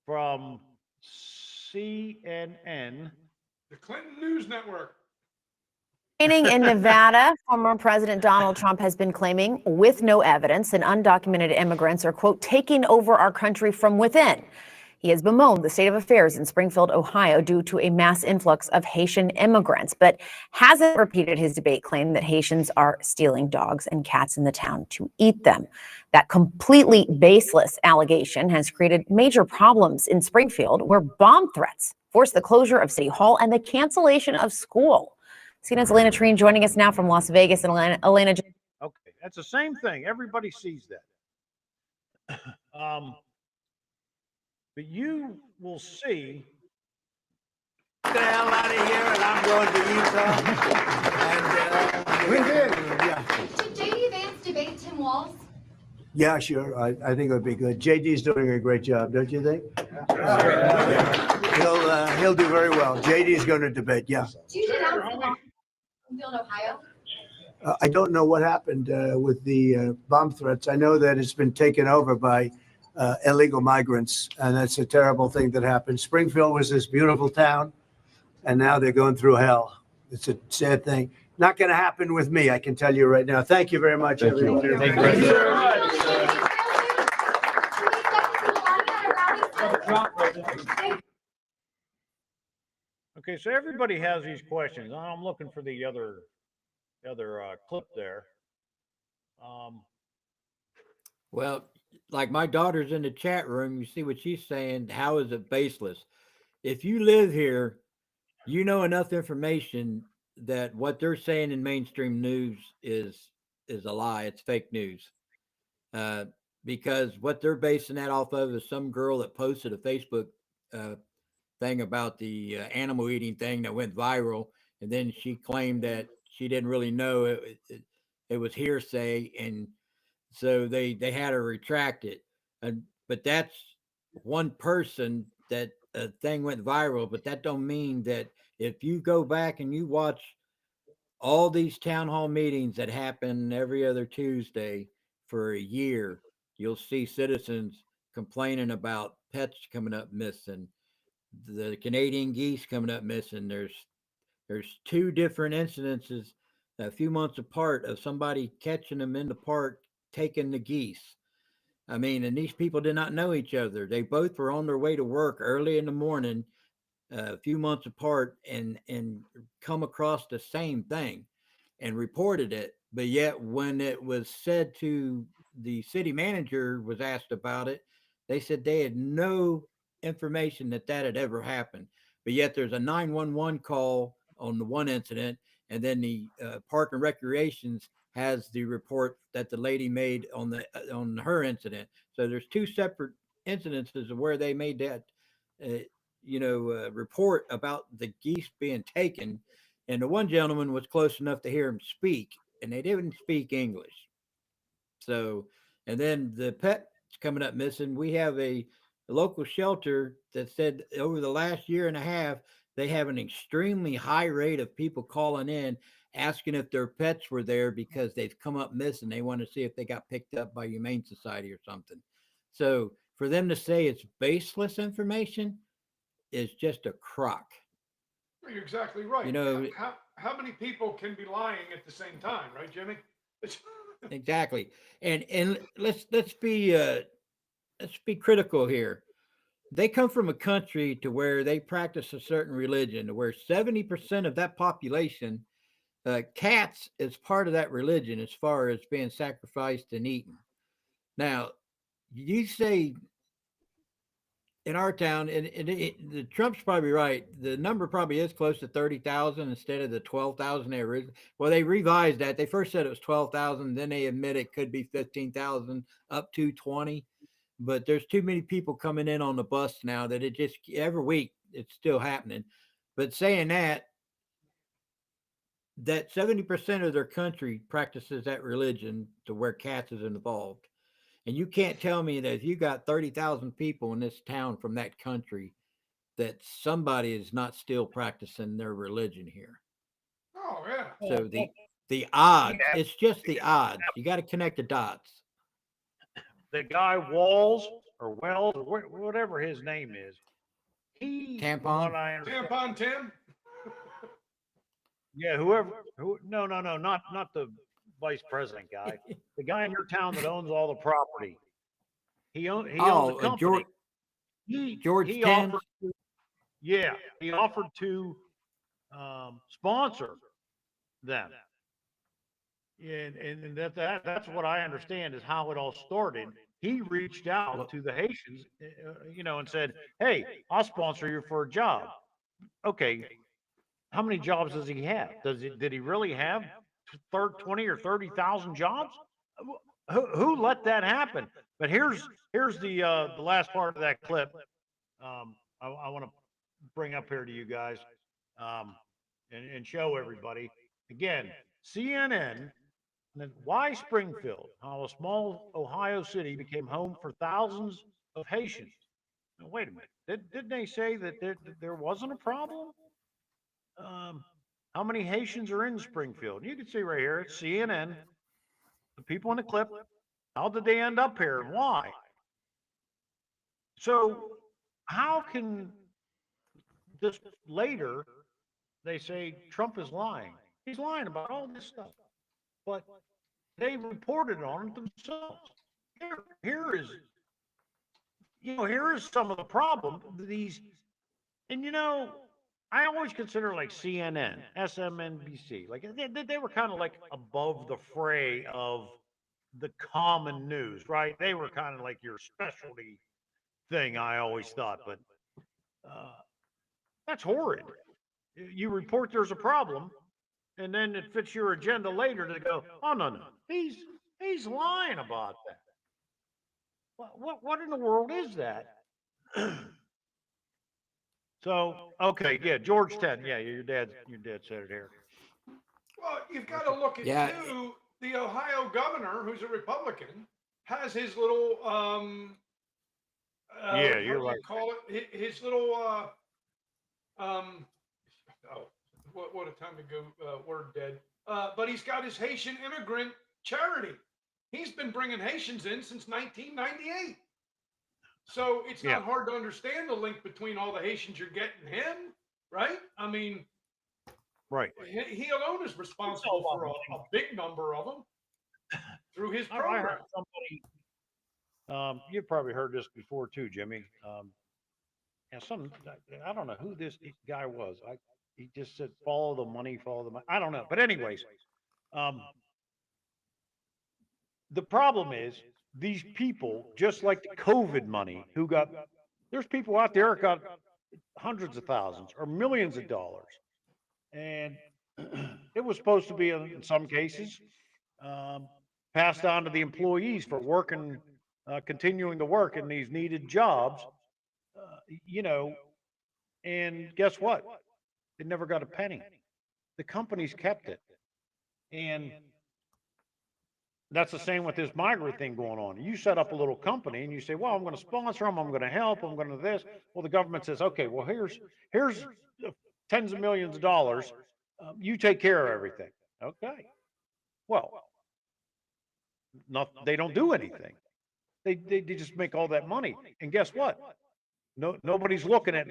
from CNN. The Clinton News Network. In Nevada, former President Donald Trump has been claiming, with no evidence, that undocumented immigrants are, quote, taking over our country from within. He has bemoaned the state of affairs in Springfield, Ohio, due to a mass influx of Haitian immigrants, but hasn't repeated his debate claim that Haitians are stealing dogs and cats in the town to eat them. That completely baseless allegation has created major problems in Springfield, where bomb threats forced the closure of City Hall and the cancellation of school. CNN's Elena Trine joining us now from Las Vegas. And Elena. Okay, that's the same thing. Everybody sees that. But you will see. Get the hell out of here, and I'm going to Utah. Should J.D. Vance debate Tim Walz? Yeah, sure. I think it would be good. JD's doing a great job, don't you think? He'll do very well. JD's going to debate. Yeah. Do you denounce the bomb in Springfield, Ohio? I don't know what happened with the bomb threats. I know that it's been taken over by illegal migrants, and that's a terrible thing that happened. Springfield was this beautiful town, and now they're going through hell. It's a sad thing. Not going to happen with me, I can tell you right now. Thank you very much, everyone. Thank you very much. Okay, so everybody has these questions. I'm looking for the other clip there. Well, like my daughter's in the chat room, you see what she's saying. How is it baseless? If you live here, you know enough information that what they're saying in mainstream news is a lie. It's fake news. Because what they're basing that off of is some girl that posted a Facebook thing about the animal eating thing that went viral, and then she claimed that she didn't really know it was hearsay, and so they had her retract it. But that's one person that a thing went viral, but that don't mean that if you go back and you watch all these town hall meetings that happen every other Tuesday for a year, you'll see citizens complaining about pets coming up missing, the Canadian geese coming up missing. There's two different incidences a few months apart of somebody catching them in the park taking the geese. I mean, and these people did not know each other. They both were on their way to work early in the morning, a few months apart, and come across the same thing and reported it. But yet, when it was said to the city manager was asked about it, they said they had no information that had ever happened. But yet, there's a 911 call on the one incident, and then the Park and Recreations has the report that the lady made on her incident. So there's two separate incidences of where they made that report about the geese being taken, and the one gentleman was close enough to hear him speak, and they didn't speak English. So, and then the pets coming up missing. We have a local shelter that said over the last year and a half, they have an extremely high rate of people calling in asking if their pets were there because they've come up missing. They want to see if they got picked up by Humane Society or something. So for them to say it's baseless information is just a crock. You're exactly right. You know, how many people can be lying at the same time, right, Jimmy? exactly. And let's be critical here. They come from a country to where they practice a certain religion, to where 70% of that population, cats is part of that religion as far as being sacrificed and eaten. Now, you say in our town, and the Trump's probably right. The number probably is close to 30,000 instead of the 12,000 they originally. Well, they revised that. They first said it was 12,000, then they admit it could be 15,000 up to 20. But there's too many people coming in on the bus now that it just every week it's still happening. But saying that 70% of their country practices that religion to where cats is involved. And you can't tell me that if you got 30,000 people in this town from that country, that somebody is not still practicing their religion here. Oh, yeah. So the odds, it's just the odds. You got to connect the dots. The guy Walls or Wells or whatever his name is, Tampon Tim. Yeah, no, not the vice president guy. The guy in your town that owns all the property. He owns a company. George he offered to sponsor them. And that's what I understand is how it all started. He reached out to the Haitians, and said, "Hey, I'll sponsor you for a job." Okay, how many jobs does he have? Did he really have 20 or 30,000 jobs? Who let that happen? But here's the last part of that clip. I want to bring up here to you guys, and show everybody again. CNN. Why Springfield? How a small Ohio city became home for thousands of Haitians. Now, wait a minute. Didn't they say that there wasn't a problem? How many Haitians are in Springfield? You can see right here. It's CNN. The people in the clip. How did they end up here and why? So how can this later they say Trump is lying? He's lying about all this stuff. But they reported on it themselves. Here is some of the problem. I always consider like CNN, SMNBC, like they were kind of like above the fray of the common news, right? They were kind of like your specialty thing, I always thought, but that's horrid. You report there's a problem, and then it fits your agenda later to go, oh no, he's lying about that. What in the world is that? So okay, yeah, George 10, yeah, your dad said it here. Well, you've got to look at too. The Ohio governor, who's a Republican, has his little you're right. Call it his little what a time to go word dead. But he's got his Haitian immigrant charity. He's been bringing Haitians in since 1998. So it's Yeah. not hard to understand the link between all the Haitians you're getting him, right? I mean, Right. he alone is responsible for a big number of them through his I program. heard somebody, you've probably heard this before too, Jimmy. And I don't know who this guy was. He just said, follow the money, follow the money. I don't know. But anyways, the problem is these people, just like the COVID money, there's people out there that got hundreds of thousands or millions of dollars. And it was supposed to be, in some cases, passed on to the employees for working, continuing to work in these needed jobs, you know, and guess what? They never got a penny. The companies kept it. And that's the same with this migrant thing going on. You set up a little company and you say, well, I'm going to sponsor them. I'm going to help. I'm going to this. Well, the government says, okay, well, here's tens of millions of dollars. You take care of everything. Okay. Well, they don't do anything. They just make all that money. And guess what? Nobody's looking at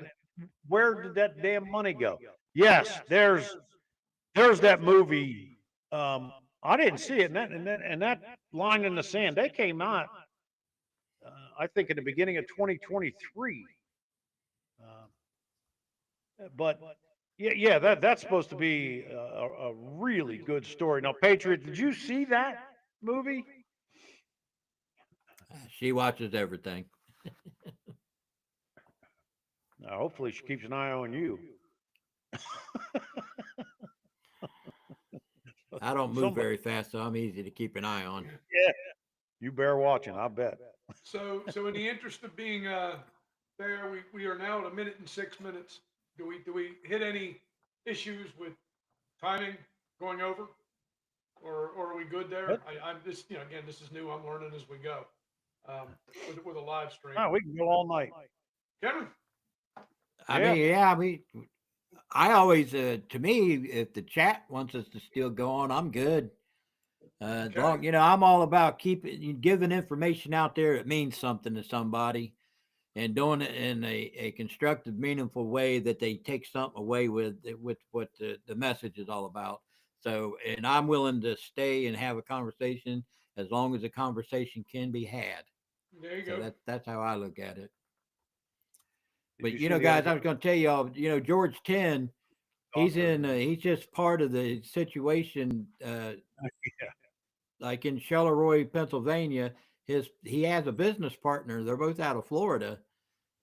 where did that damn money go? Yes, there's that movie. I didn't see it, and that line in the sand. They came out, I think, in the beginning of 2023. But yeah, that's supposed to be a really good story. Now, Patriot, did you see that movie? She watches everything. Now, hopefully, she keeps an eye on you. I don't move very fast, so I'm easy to keep an eye on. Yeah, you bear watching, I bet. So in the interest of being fair, we are now at 1 minute and 6 minutes. Do we hit any issues with timing going over, or are we good there? I'm this, again, this is new. I'm learning as we go with a live stream. Oh, we can go all night. Kevin? I mean, I always, to me, if the chat wants us to still go on, I'm good. Okay. I'm all about giving information out there that means something to somebody, and doing it in a constructive, meaningful way that they take something away with what the message is all about. So, and I'm willing to stay and have a conversation as long as the conversation can be had. There you So go. that's how I look at it. Did But you see the guys, other- I was going to tell y'all, George 10, he's just part of the situation. Like in Charleroi, Pennsylvania, he has a business partner. They're both out of Florida,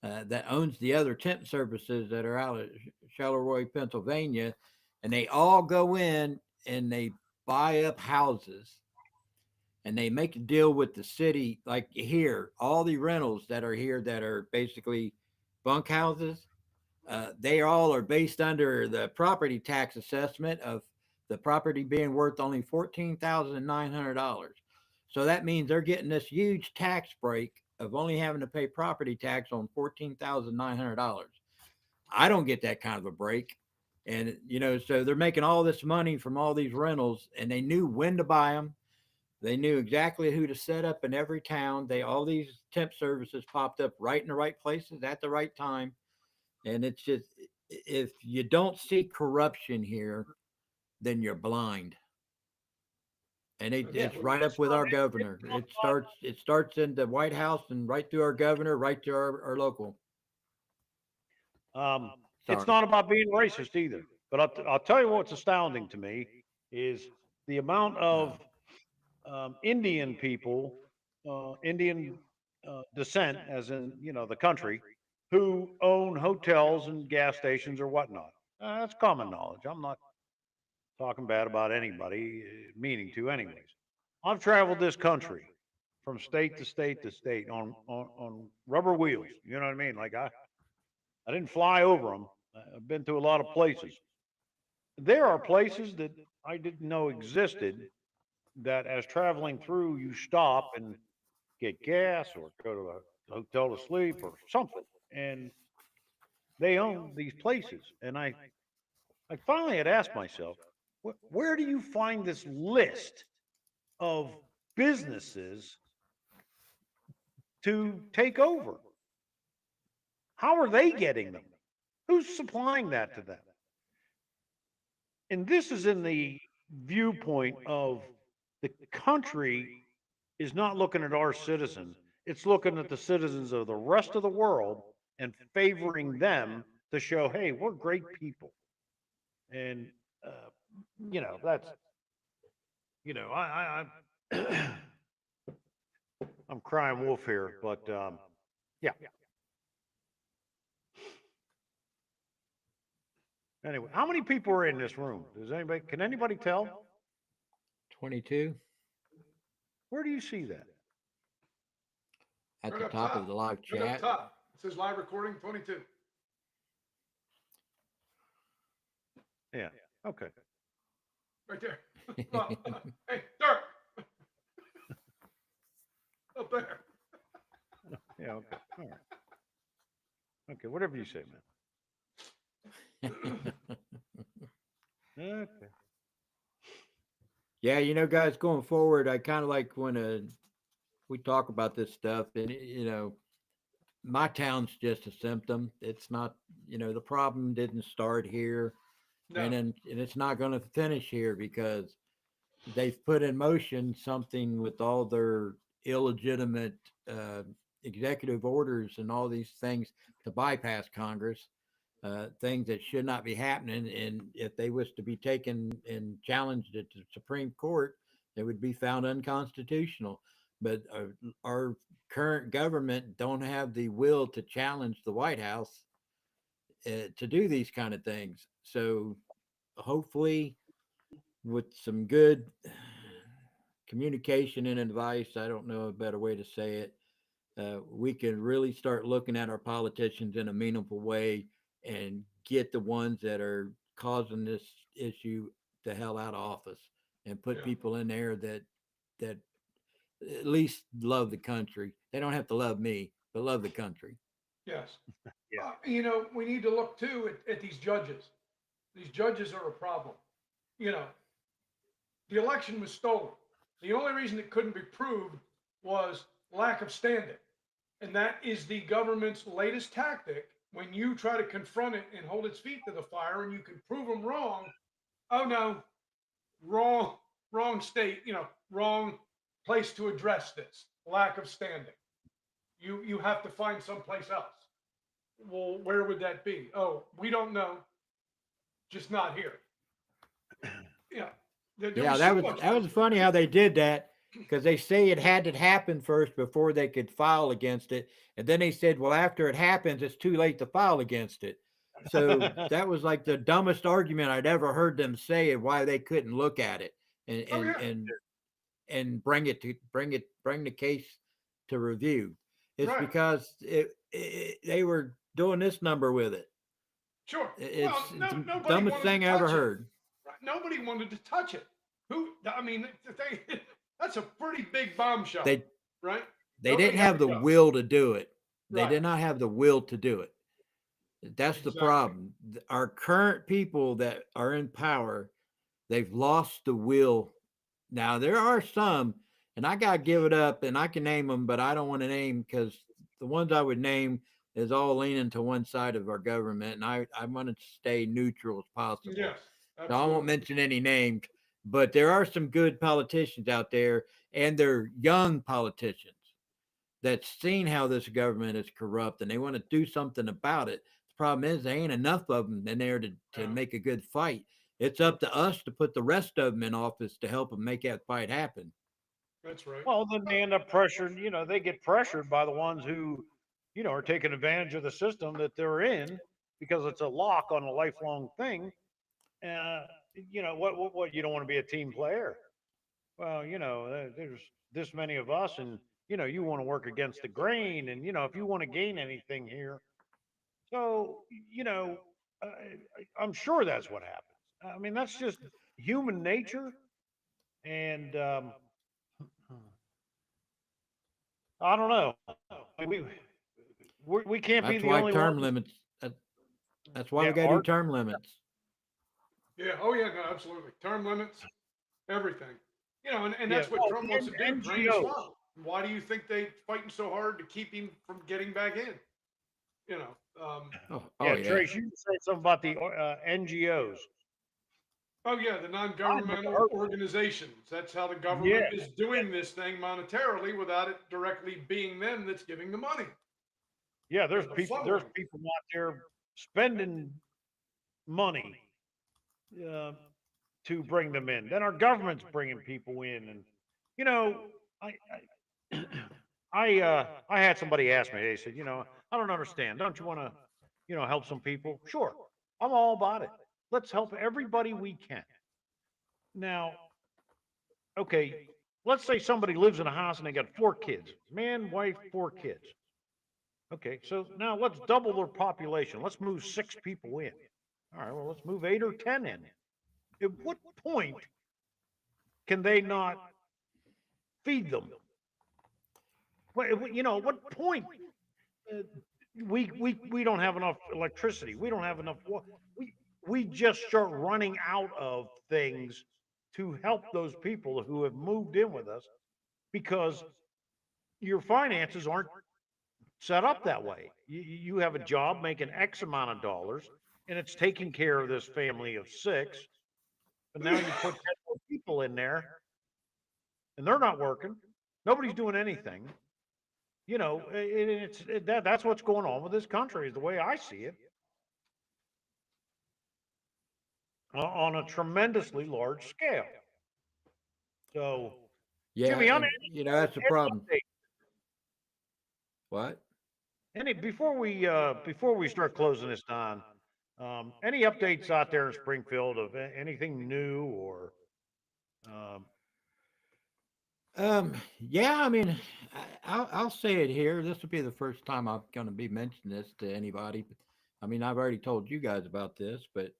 that owns the other temp services that are out of Charleroi, Pennsylvania, and they all go in and they buy up houses, and they make a deal with the city. Like here, all the rentals that are here that are basically bunk houses, they all are based under the property tax assessment of the property being worth only $14,900. So that means they're getting this huge tax break of only having to pay property tax on $14,900. I don't get that kind of a break. And, so they're making all this money from all these rentals, and they knew when to buy them. They knew exactly who to set up in every town. All these temp services popped up right in the right places at the right time. And it's just, if you don't see corruption here, then you're blind. And it's right up with our governor. It starts in the White House and right through our governor, right to our local. It's not about being racist either. But I'll tell you what's astounding to me is the amount of Indian people, Indian descent, as in, the country, who own hotels and gas stations or whatnot. That's common knowledge. I'm not talking bad about anybody, meaning to anyways. I've traveled this country from state to state to state on rubber wheels. You know what I mean? Like I didn't fly over them. I've been to a lot of places. There are places that I didn't know existed that as traveling through, you stop and get gas or go to a hotel to sleep or something. And they own these places. And I finally had asked myself, where do you find this list of businesses to take over? How are they getting them? Who's supplying that to them? And this is in the viewpoint of the country is not looking at our citizen. It's looking at the citizens of the rest of the world and favoring them to show, hey, we're great people. And, that's, I'm crying wolf here, but, yeah. Anyway, how many people are in this room? Can anybody tell? 22 Where do you see that? at Right the up top top. of the live Right up chat. top. It says live recording 22. Yeah. Okay. Right there. Oh, hey, Dirk. Up there. Yeah. Okay. All right. Okay. Whatever you say, man. Okay. Yeah, guys, going forward, I kind of like when we talk about this stuff, and my town's just a symptom. It's not, the problem didn't start here, No. and it's not going to finish here because they've put in motion something with all their illegitimate executive orders and all these things to bypass Congress. Things that should not be happening. And if they was to be taken and challenged at the Supreme Court, they would be found unconstitutional. But our current government don't have the will to challenge the White House to do these kind of things. So hopefully, with some good communication and advice, I don't know a better way to say it, we can really start looking at our politicians in a meaningful way and get the ones that are causing this issue the hell out of office and put Yeah. people in there that at least love the country. They don't have to love me, but love the country. Yes. Yeah. We need to look too at these judges. These judges are a problem. The election was stolen. The only reason it couldn't be proved was lack of standing. And that is the government's latest tactic. When you try to confront it and hold its feet to the fire and you can prove them wrong, oh no, wrong state, wrong place to address this lack of standing. You have to find someplace else. Well, where would that be? Oh, we don't know. Just not here. Yeah. Yeah, that was funny how they did that, because they say it had to happen first before they could file against it, and then they said, well, after it happens, it's too late to file against it. So that was like the dumbest argument I'd ever heard them say of why they couldn't look at it and bring the case to review. It's Right. because they were doing this number with it. Sure. It's the nobody dumbest wanted thing to I ever touch it. heard. Right. Nobody wanted to touch it. That's a pretty big bombshell. Right? They Nobody didn't had have to the go. will to do it. They Right. did not have the will to do it. That's the Exactly. problem. Our current people that are in power, they've lost the will. Now, there are some, and I got to give it up, and I can name them, but I don't want to name, because the ones I would name is all leaning to one side of our government, and I want to stay neutral as possible. Yes. So I Absolutely. won't mention any names, but there are some good politicians out there, and they're young politicians that's seen how this government is corrupt, and they want to do something about it. The problem is there ain't enough of them in there to make a good fight. It's up to us to put the rest of them in office to help them make that fight happen. That's right. Well, then they end up pressured, they get pressured by the ones who, are taking advantage of the system that they're in, because it's a lock on a lifelong thing. What you don't want to be a team player. Well, there's this many of us, and, you want to work against the grain, and, if you want to gain anything here. So, I'm sure that's what happens. I mean, that's just human nature. And, I don't know. We can't be That's the why only term one. limits. That's why we Yeah, got to do Art? term limits. Yeah. Oh, yeah. No, absolutely. Term limits, everything. And that's Yeah, what Trump wants to do. Drain his NGOs. swamp. Why do you think they fighting so hard to keep him from getting back in? you know, Yeah, yeah. Trace, you said something about the NGOs. oh yeah, the non-governmental organizations. That's how the government is doing this thing monetarily without it directly being them that's giving the money. Yeah, there's The people funneling. out there spending money uh, to bring them in. Then our government's bringing people in, and you know, I I had somebody ask me. They said, I don't understand. Don't you want to, help some people? Sure, I'm all about it. Let's help everybody we can. Now, okay, let's say somebody lives in a house and they got 4 kids, man, wife, 4 kids. Okay, so now let's double their population. Let's move 6 people in. All right, well, let's move 8 or 10 in. At what point can they not feed them? What point? Uh, we don't have enough electricity. We don't have enough water. We just start running out of things to help those people who have moved in with us because your finances aren't set up that way. You have a job making X amount of dollars, and it's taking care of this family of 6. But now you put 10 more people in there, and they're not working. Nobody's doing anything. That's what's going on with this country, is the way I see it, on a tremendously large scale. So, Yeah, Jimmy, and, that's the problem. update. What? Before we start closing this down, any updates out there in Springfield of anything new or? Yeah, I mean, I'll say it here. This will be the first time I'm going to be mentioning this to anybody. I mean, I've already told you guys about this, but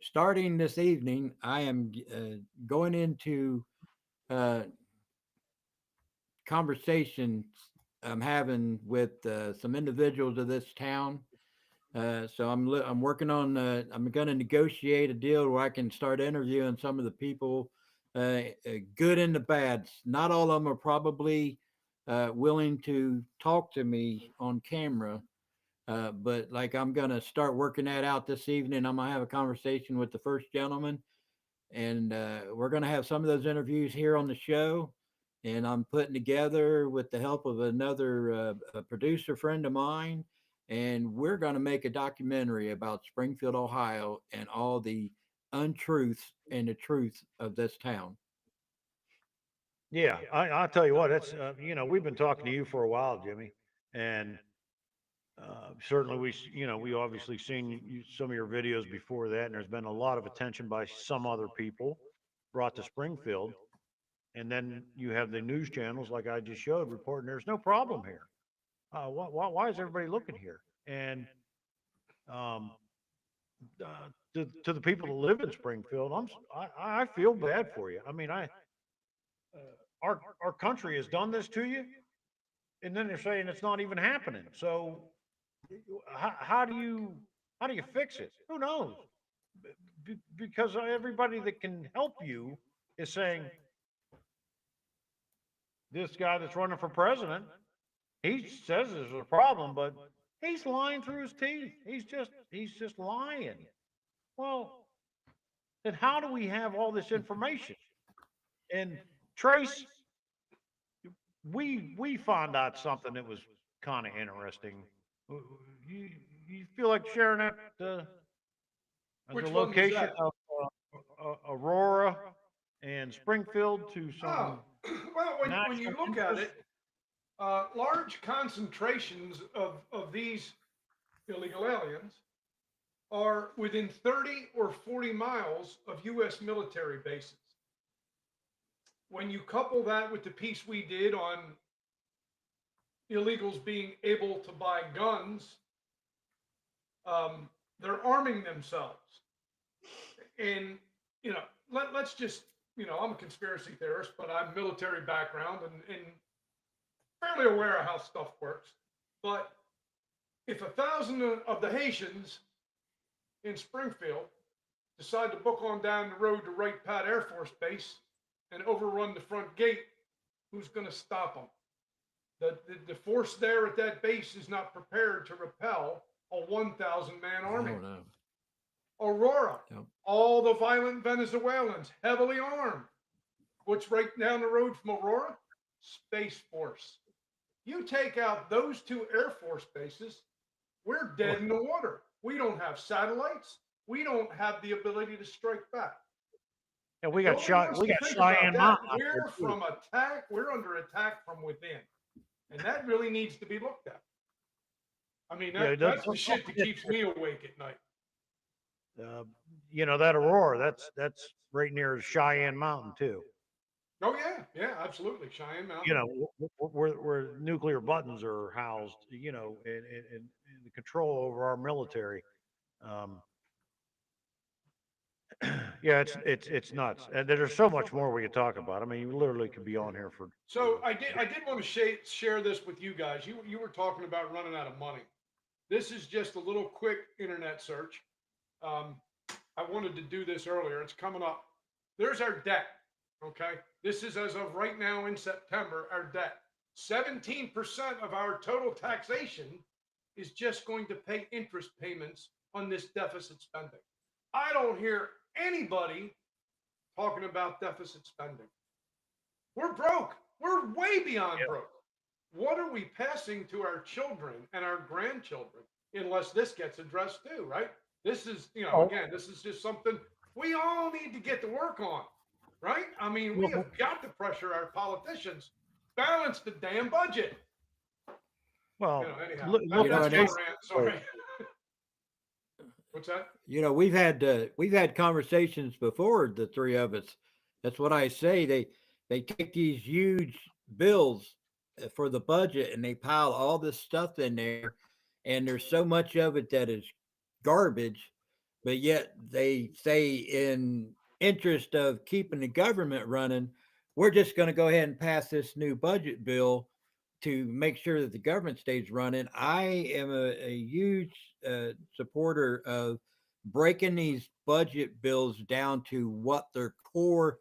starting this evening, I am going into conversations I'm having with some individuals of this town. So I'm working on. I'm going to negotiate a deal where I can start interviewing some of the people, good and the bad. Not all of them are probably willing to talk to me on camera, but like I'm going to start working that out this evening. I'm going to have a conversation with the first gentleman, and we're going to have some of those interviews here on the show. And I'm putting together with the help of another a producer friend of mine, and we're going to make a documentary about Springfield, Ohio, and all the untruths and the truth of this town. Yeah, I'll tell you what. That's we've been talking to you for a while, Jimmy, and certainly we obviously seen some of your videos before that, and there's been a lot of attention by some other people brought to Springfield. And then you have the news channels, like I just showed, reporting there's no problem here. Why is everybody looking here? And um, to the people that live in Springfield, I feel bad for you. I mean, our country has done this to you, and then they're saying it's not even happening. So how do you fix it? Who knows? Because everybody that can help you is saying, this guy that's running for president, he says there's a problem, but he's lying through his teeth. He's just lying. Well, then how do we have all this information? And Trace, we found out something that was kind of interesting. You feel like sharing that Which the one was location that? of Aurora and Springfield to some Oh, well, when you national look at interest? it, large concentrations of these illegal aliens are within 30 or 40 miles of U.S. military bases. When you couple that with the piece we did on illegals being able to buy guns, they're arming themselves. And, let's just, I'm a conspiracy theorist, but I'm military background and fairly aware of how stuff works. But if 1,000 of the Haitians in Springfield decide to book on down the road to Wright Pat Air Force Base and overrun the front gate, who's going to stop them? The force there at that base is not prepared to repel a 1,000 man army. Oh, no. Aurora, Yep. all the violent Venezuelans, heavily armed. What's right down the road from Aurora? Space Force. You take out those two Air Force bases, we're dead in the water. We don't have satellites. We don't have the ability to strike back. And we got Nobody shot. wants We to got think about Cheyenne that. Mountain. out there, We're too. from attack. We're under attack from within, and that really needs to be looked at. I mean, Yeah, that's the shit that keeps me awake at night. You know, that Aurora, that's right near Cheyenne Mountain too. Oh yeah, yeah, absolutely. Cheyenne Mountain. You know, where nuclear buttons are housed, you know, and the control over our military. Yeah, it's nuts. And there's so much more we could talk about. I mean, you literally could be on here for. So I did want to share this with you guys. You were talking about running out of money. This is just a little quick internet search. I wanted to do this earlier. It's coming up. There's our debt. Okay. This is as of right now in September, our debt. 17% of our total taxation is just going to pay interest payments on this deficit spending. I don't hear anybody talking about deficit spending. We're broke. We're way beyond broke. What are we passing to our children and our grandchildren unless this gets addressed too, right? This is, again, this is just something we all need to get to work on, right? I mean, we have got to pressure our politicians, balance the damn budget. Well, Anyhow, look that's at my this. rant. Sorry. What's that? We've had conversations before, the three of us. That's what I say. They take these huge bills for the budget and they pile all this stuff in there, and there's so much of it that is garbage, but yet they say in interest of keeping the government running, we're just going to go ahead and pass this new budget bill to make sure that the government stays running. I am a huge supporter of breaking these budget bills down to what their core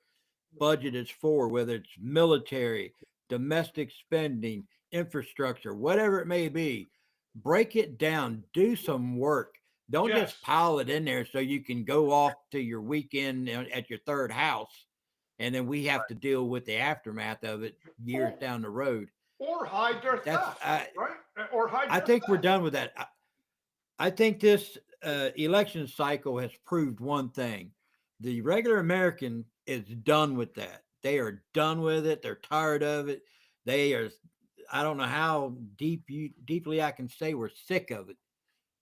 budget is for, whether it's military, domestic spending, infrastructure, whatever it may be. Break it down, do some work. Don't just pile it in there so you can go off to your weekend at your third house, and then we have to deal with the aftermath of it years down the road. Or hide their theft, right? Or hide. I think we're done with that. I think this election cycle has proved one thing: the regular American is done with that. They are done with it. They're tired of it. They are. I don't know how deeply I can say we're sick of it,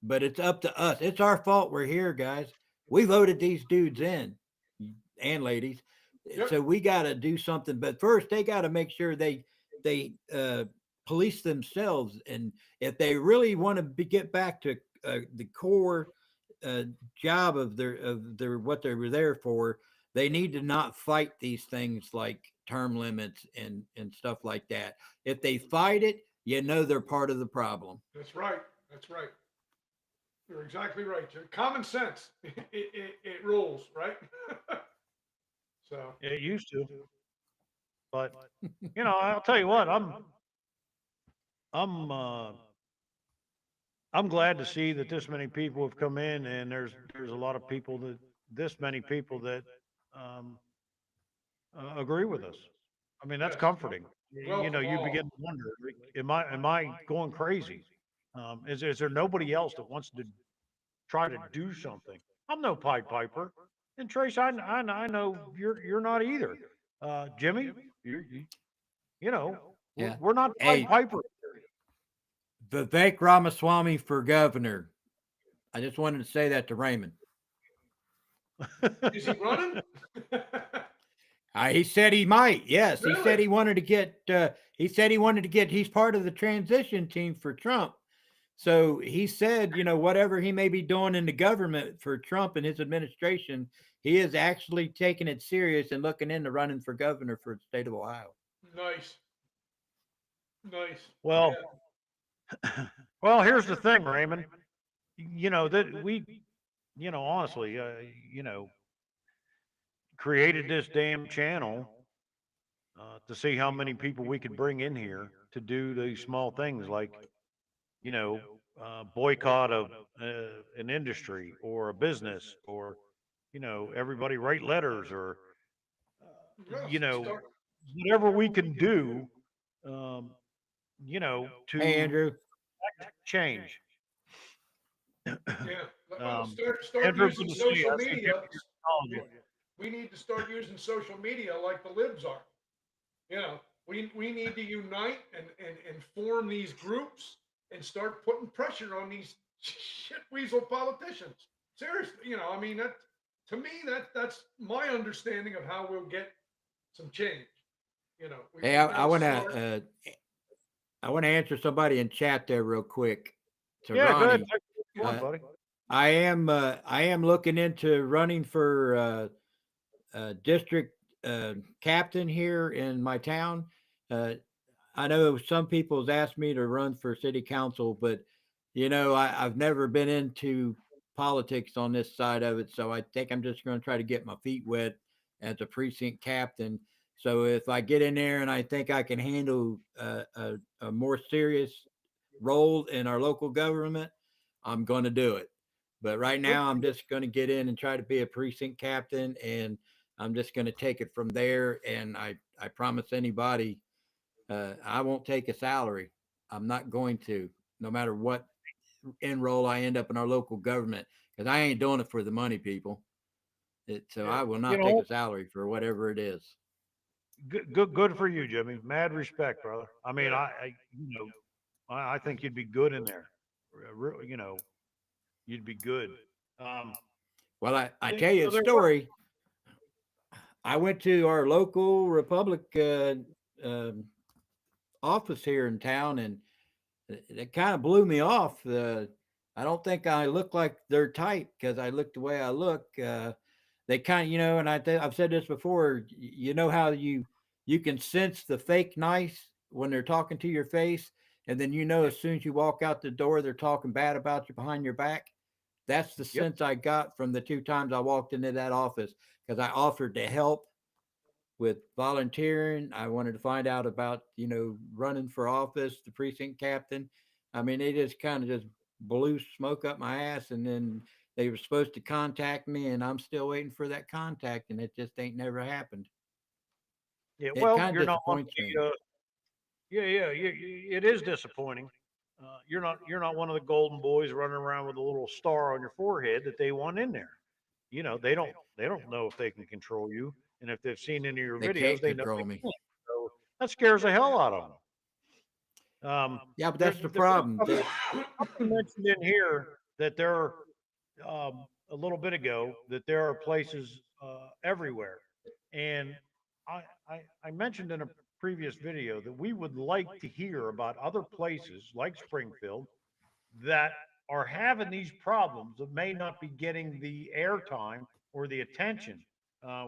but it's up to us. It's our fault we're here, guys. We voted these dudes in, and ladies. Yep. So we got to do something. But first, they got to make sure they police themselves, and if they really want to get back to the core job of their what they were there for, they need to not fight these things like term limits and stuff like that. If they fight it, they're part of the problem. That's right. That's right. You're exactly right. Common sense, it rules, right? So it used to, but I'll tell you what, I'm glad to see that this many people have come in, and there's a lot of people this many people that agree with us. I mean, that's comforting. Well, you begin to wonder, am I going crazy? Is there nobody else that wants to try to do something? I'm no Pied Piper, and Trace, I know you're not either. Jimmy, we're not Pied Piper. Vivek Ramaswamy for governor. I just wanted to say that to Raymond. Is he running? He said he might. Yes, really? He said he wanted to get. He's part of the transition team for Trump. So he said, whatever he may be doing in the government for Trump and his administration, he is actually taking it serious and looking into running for governor for the state of Ohio. Nice. Well, well, here's the thing, Raymond. That we, honestly, created this damn channel to see how many people we could bring in here to do these small things like, boycott of an industry or a business, or, everybody write letters, or, you Yes, know, start, whatever we can do, um, Hey, to Andrew. change. yeah, well, Um, start Andrew, using good to see you. social I see media. your technology. We need to start using social media like the libs are. You know, we need to unite and form these groups and start putting pressure on these shit weasel politicians. Seriously, I mean, that to me, that's my understanding of how we'll get some change. Hey, We I gotta want start. to answer somebody in chat there real quick. To Yeah, go ahead. Ronnie, Take one, uh, buddy. I am looking into running for district captain here in my town. I know some people have asked me to run for city council, but I've never been into politics on this side of it, so I think I'm just going to try to get my feet wet as a precinct captain. So if I get in there and I think I can handle a more serious role in our local government, I'm going to do it. But right now, I'm just going to get in and try to be a precinct captain, and I'm just going to take it from there. And I promise anybody, I won't take a salary. I'm not going to, no matter what enroll I end up in our local government, because I ain't doing it for the money, people. So Yeah, I will You not take know, a salary for whatever it is. good for you, Jimmy. Mad respect, brother. I mean, yeah. I think you'd be good in there. You'd be good. Well, I So tell you a there story. I went to our local Republic um office here in town, and it kind of blew me off. I don't think I look like their type because I look the way I look. They kind of, and I've said this before. You know how you can sense the fake nice when they're talking to your face, and then as soon as you walk out the door, they're talking bad about you behind your back. That's the Yep. sense I got from the 2 times I walked into that office, because I offered to help with volunteering. I wanted to find out about, running for office, the precinct captain. I mean, they just kind of just blew smoke up my ass, and then they were supposed to contact me, and I'm still waiting for that contact, and it just ain't never happened. Yeah, It well, kind you're of not one of disappoints me. it is disappointing. You're not one of the golden boys running around with a little star on your forehead that they want in there. They don't know if they can control you, and if they've seen any of your They videos, can't they know they control me. can't. So that scares the hell out of them. Yeah, but There, that's the there is problem. something mentioned in here that there are, a little bit ago, that there are places everywhere, and I mentioned in a previous video that we would like to hear about other places like Springfield that are having these problems that may not be getting the airtime or the attention.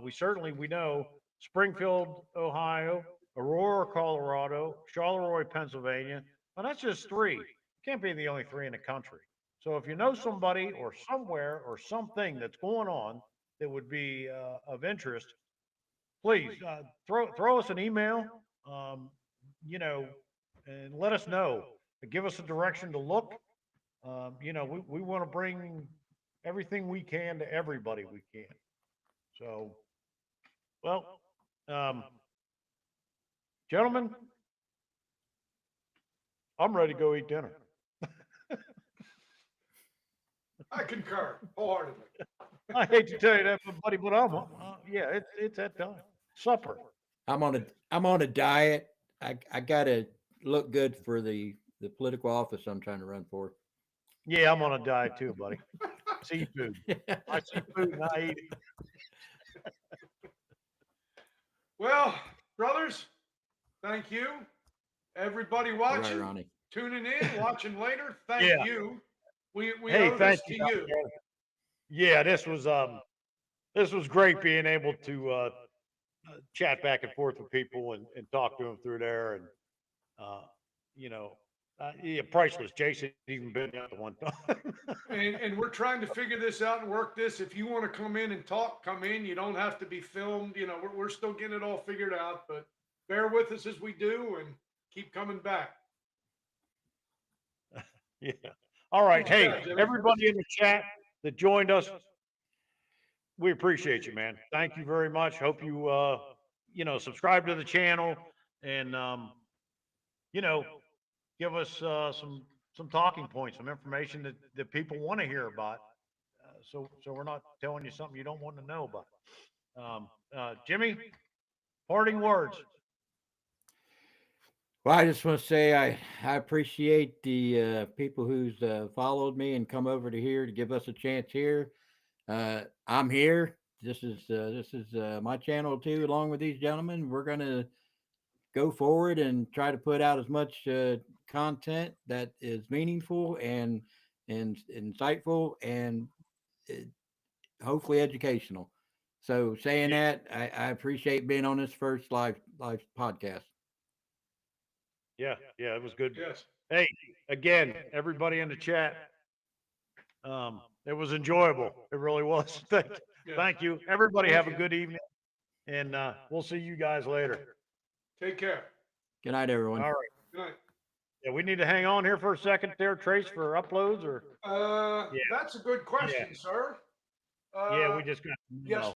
We know Springfield, Ohio, Aurora, Colorado, Charleroi, Pennsylvania. Well, that's just three. Can't be the only three in the country. So if you know somebody or somewhere or something that's going on that would be of interest, please throw us an email, um, you know, and let us know. Give us a direction to look. We want to bring everything we can to everybody we can. So, well, um, gentlemen, I'm ready to go eat dinner. I concur wholeheartedly. I hate to tell you that, buddy, but it's that time. Supper. I'm on a diet. I gotta look good for the political office I'm trying to run for. Yeah, I'm on a diet too, buddy. Seafood. I see food and I eat it. Well, brothers, thank you. Everybody All right, watching, Ronnie. tuning in, watching later, thank Yeah. you. We Hey, owe thank this to you. you. Yeah, this was great being able to chat back and forth with people and talk to them through there, and uh, priceless. Jason even been out the one time. And we're trying to figure this out and work this. If you want to come in and talk, come in. You don't have to be filmed. We're still getting it all figured out, but bear with us as we do and keep coming back. Yeah. All right. Yeah, Hey, Jimmy. everybody in the chat that joined us, we appreciate you, man. Thank you very much. Hope you, subscribe to the channel and, give us some talking points, some information that people want to hear about. So we're not telling you something you don't want to know about. Jimmy, parting words. Well, I just want to say I appreciate the people who's followed me and come over to here to give us a chance here. I'm here. This is my channel too, along with these gentlemen. We're gonna go forward and try to put out as much content that is meaningful and insightful and hopefully educational. So saying that, I appreciate being on this first live podcast. Yeah, it was good. Yes. Hey, again, everybody in the chat, it was enjoyable. It really was. Thank you. Everybody have a good evening, and we'll see you guys later. Take care. Good night, everyone. All right. Good night. Yeah, we need to hang on here for a second there, Trace, for uploads or? That's a good question, sir. Yeah, we just got. Yes,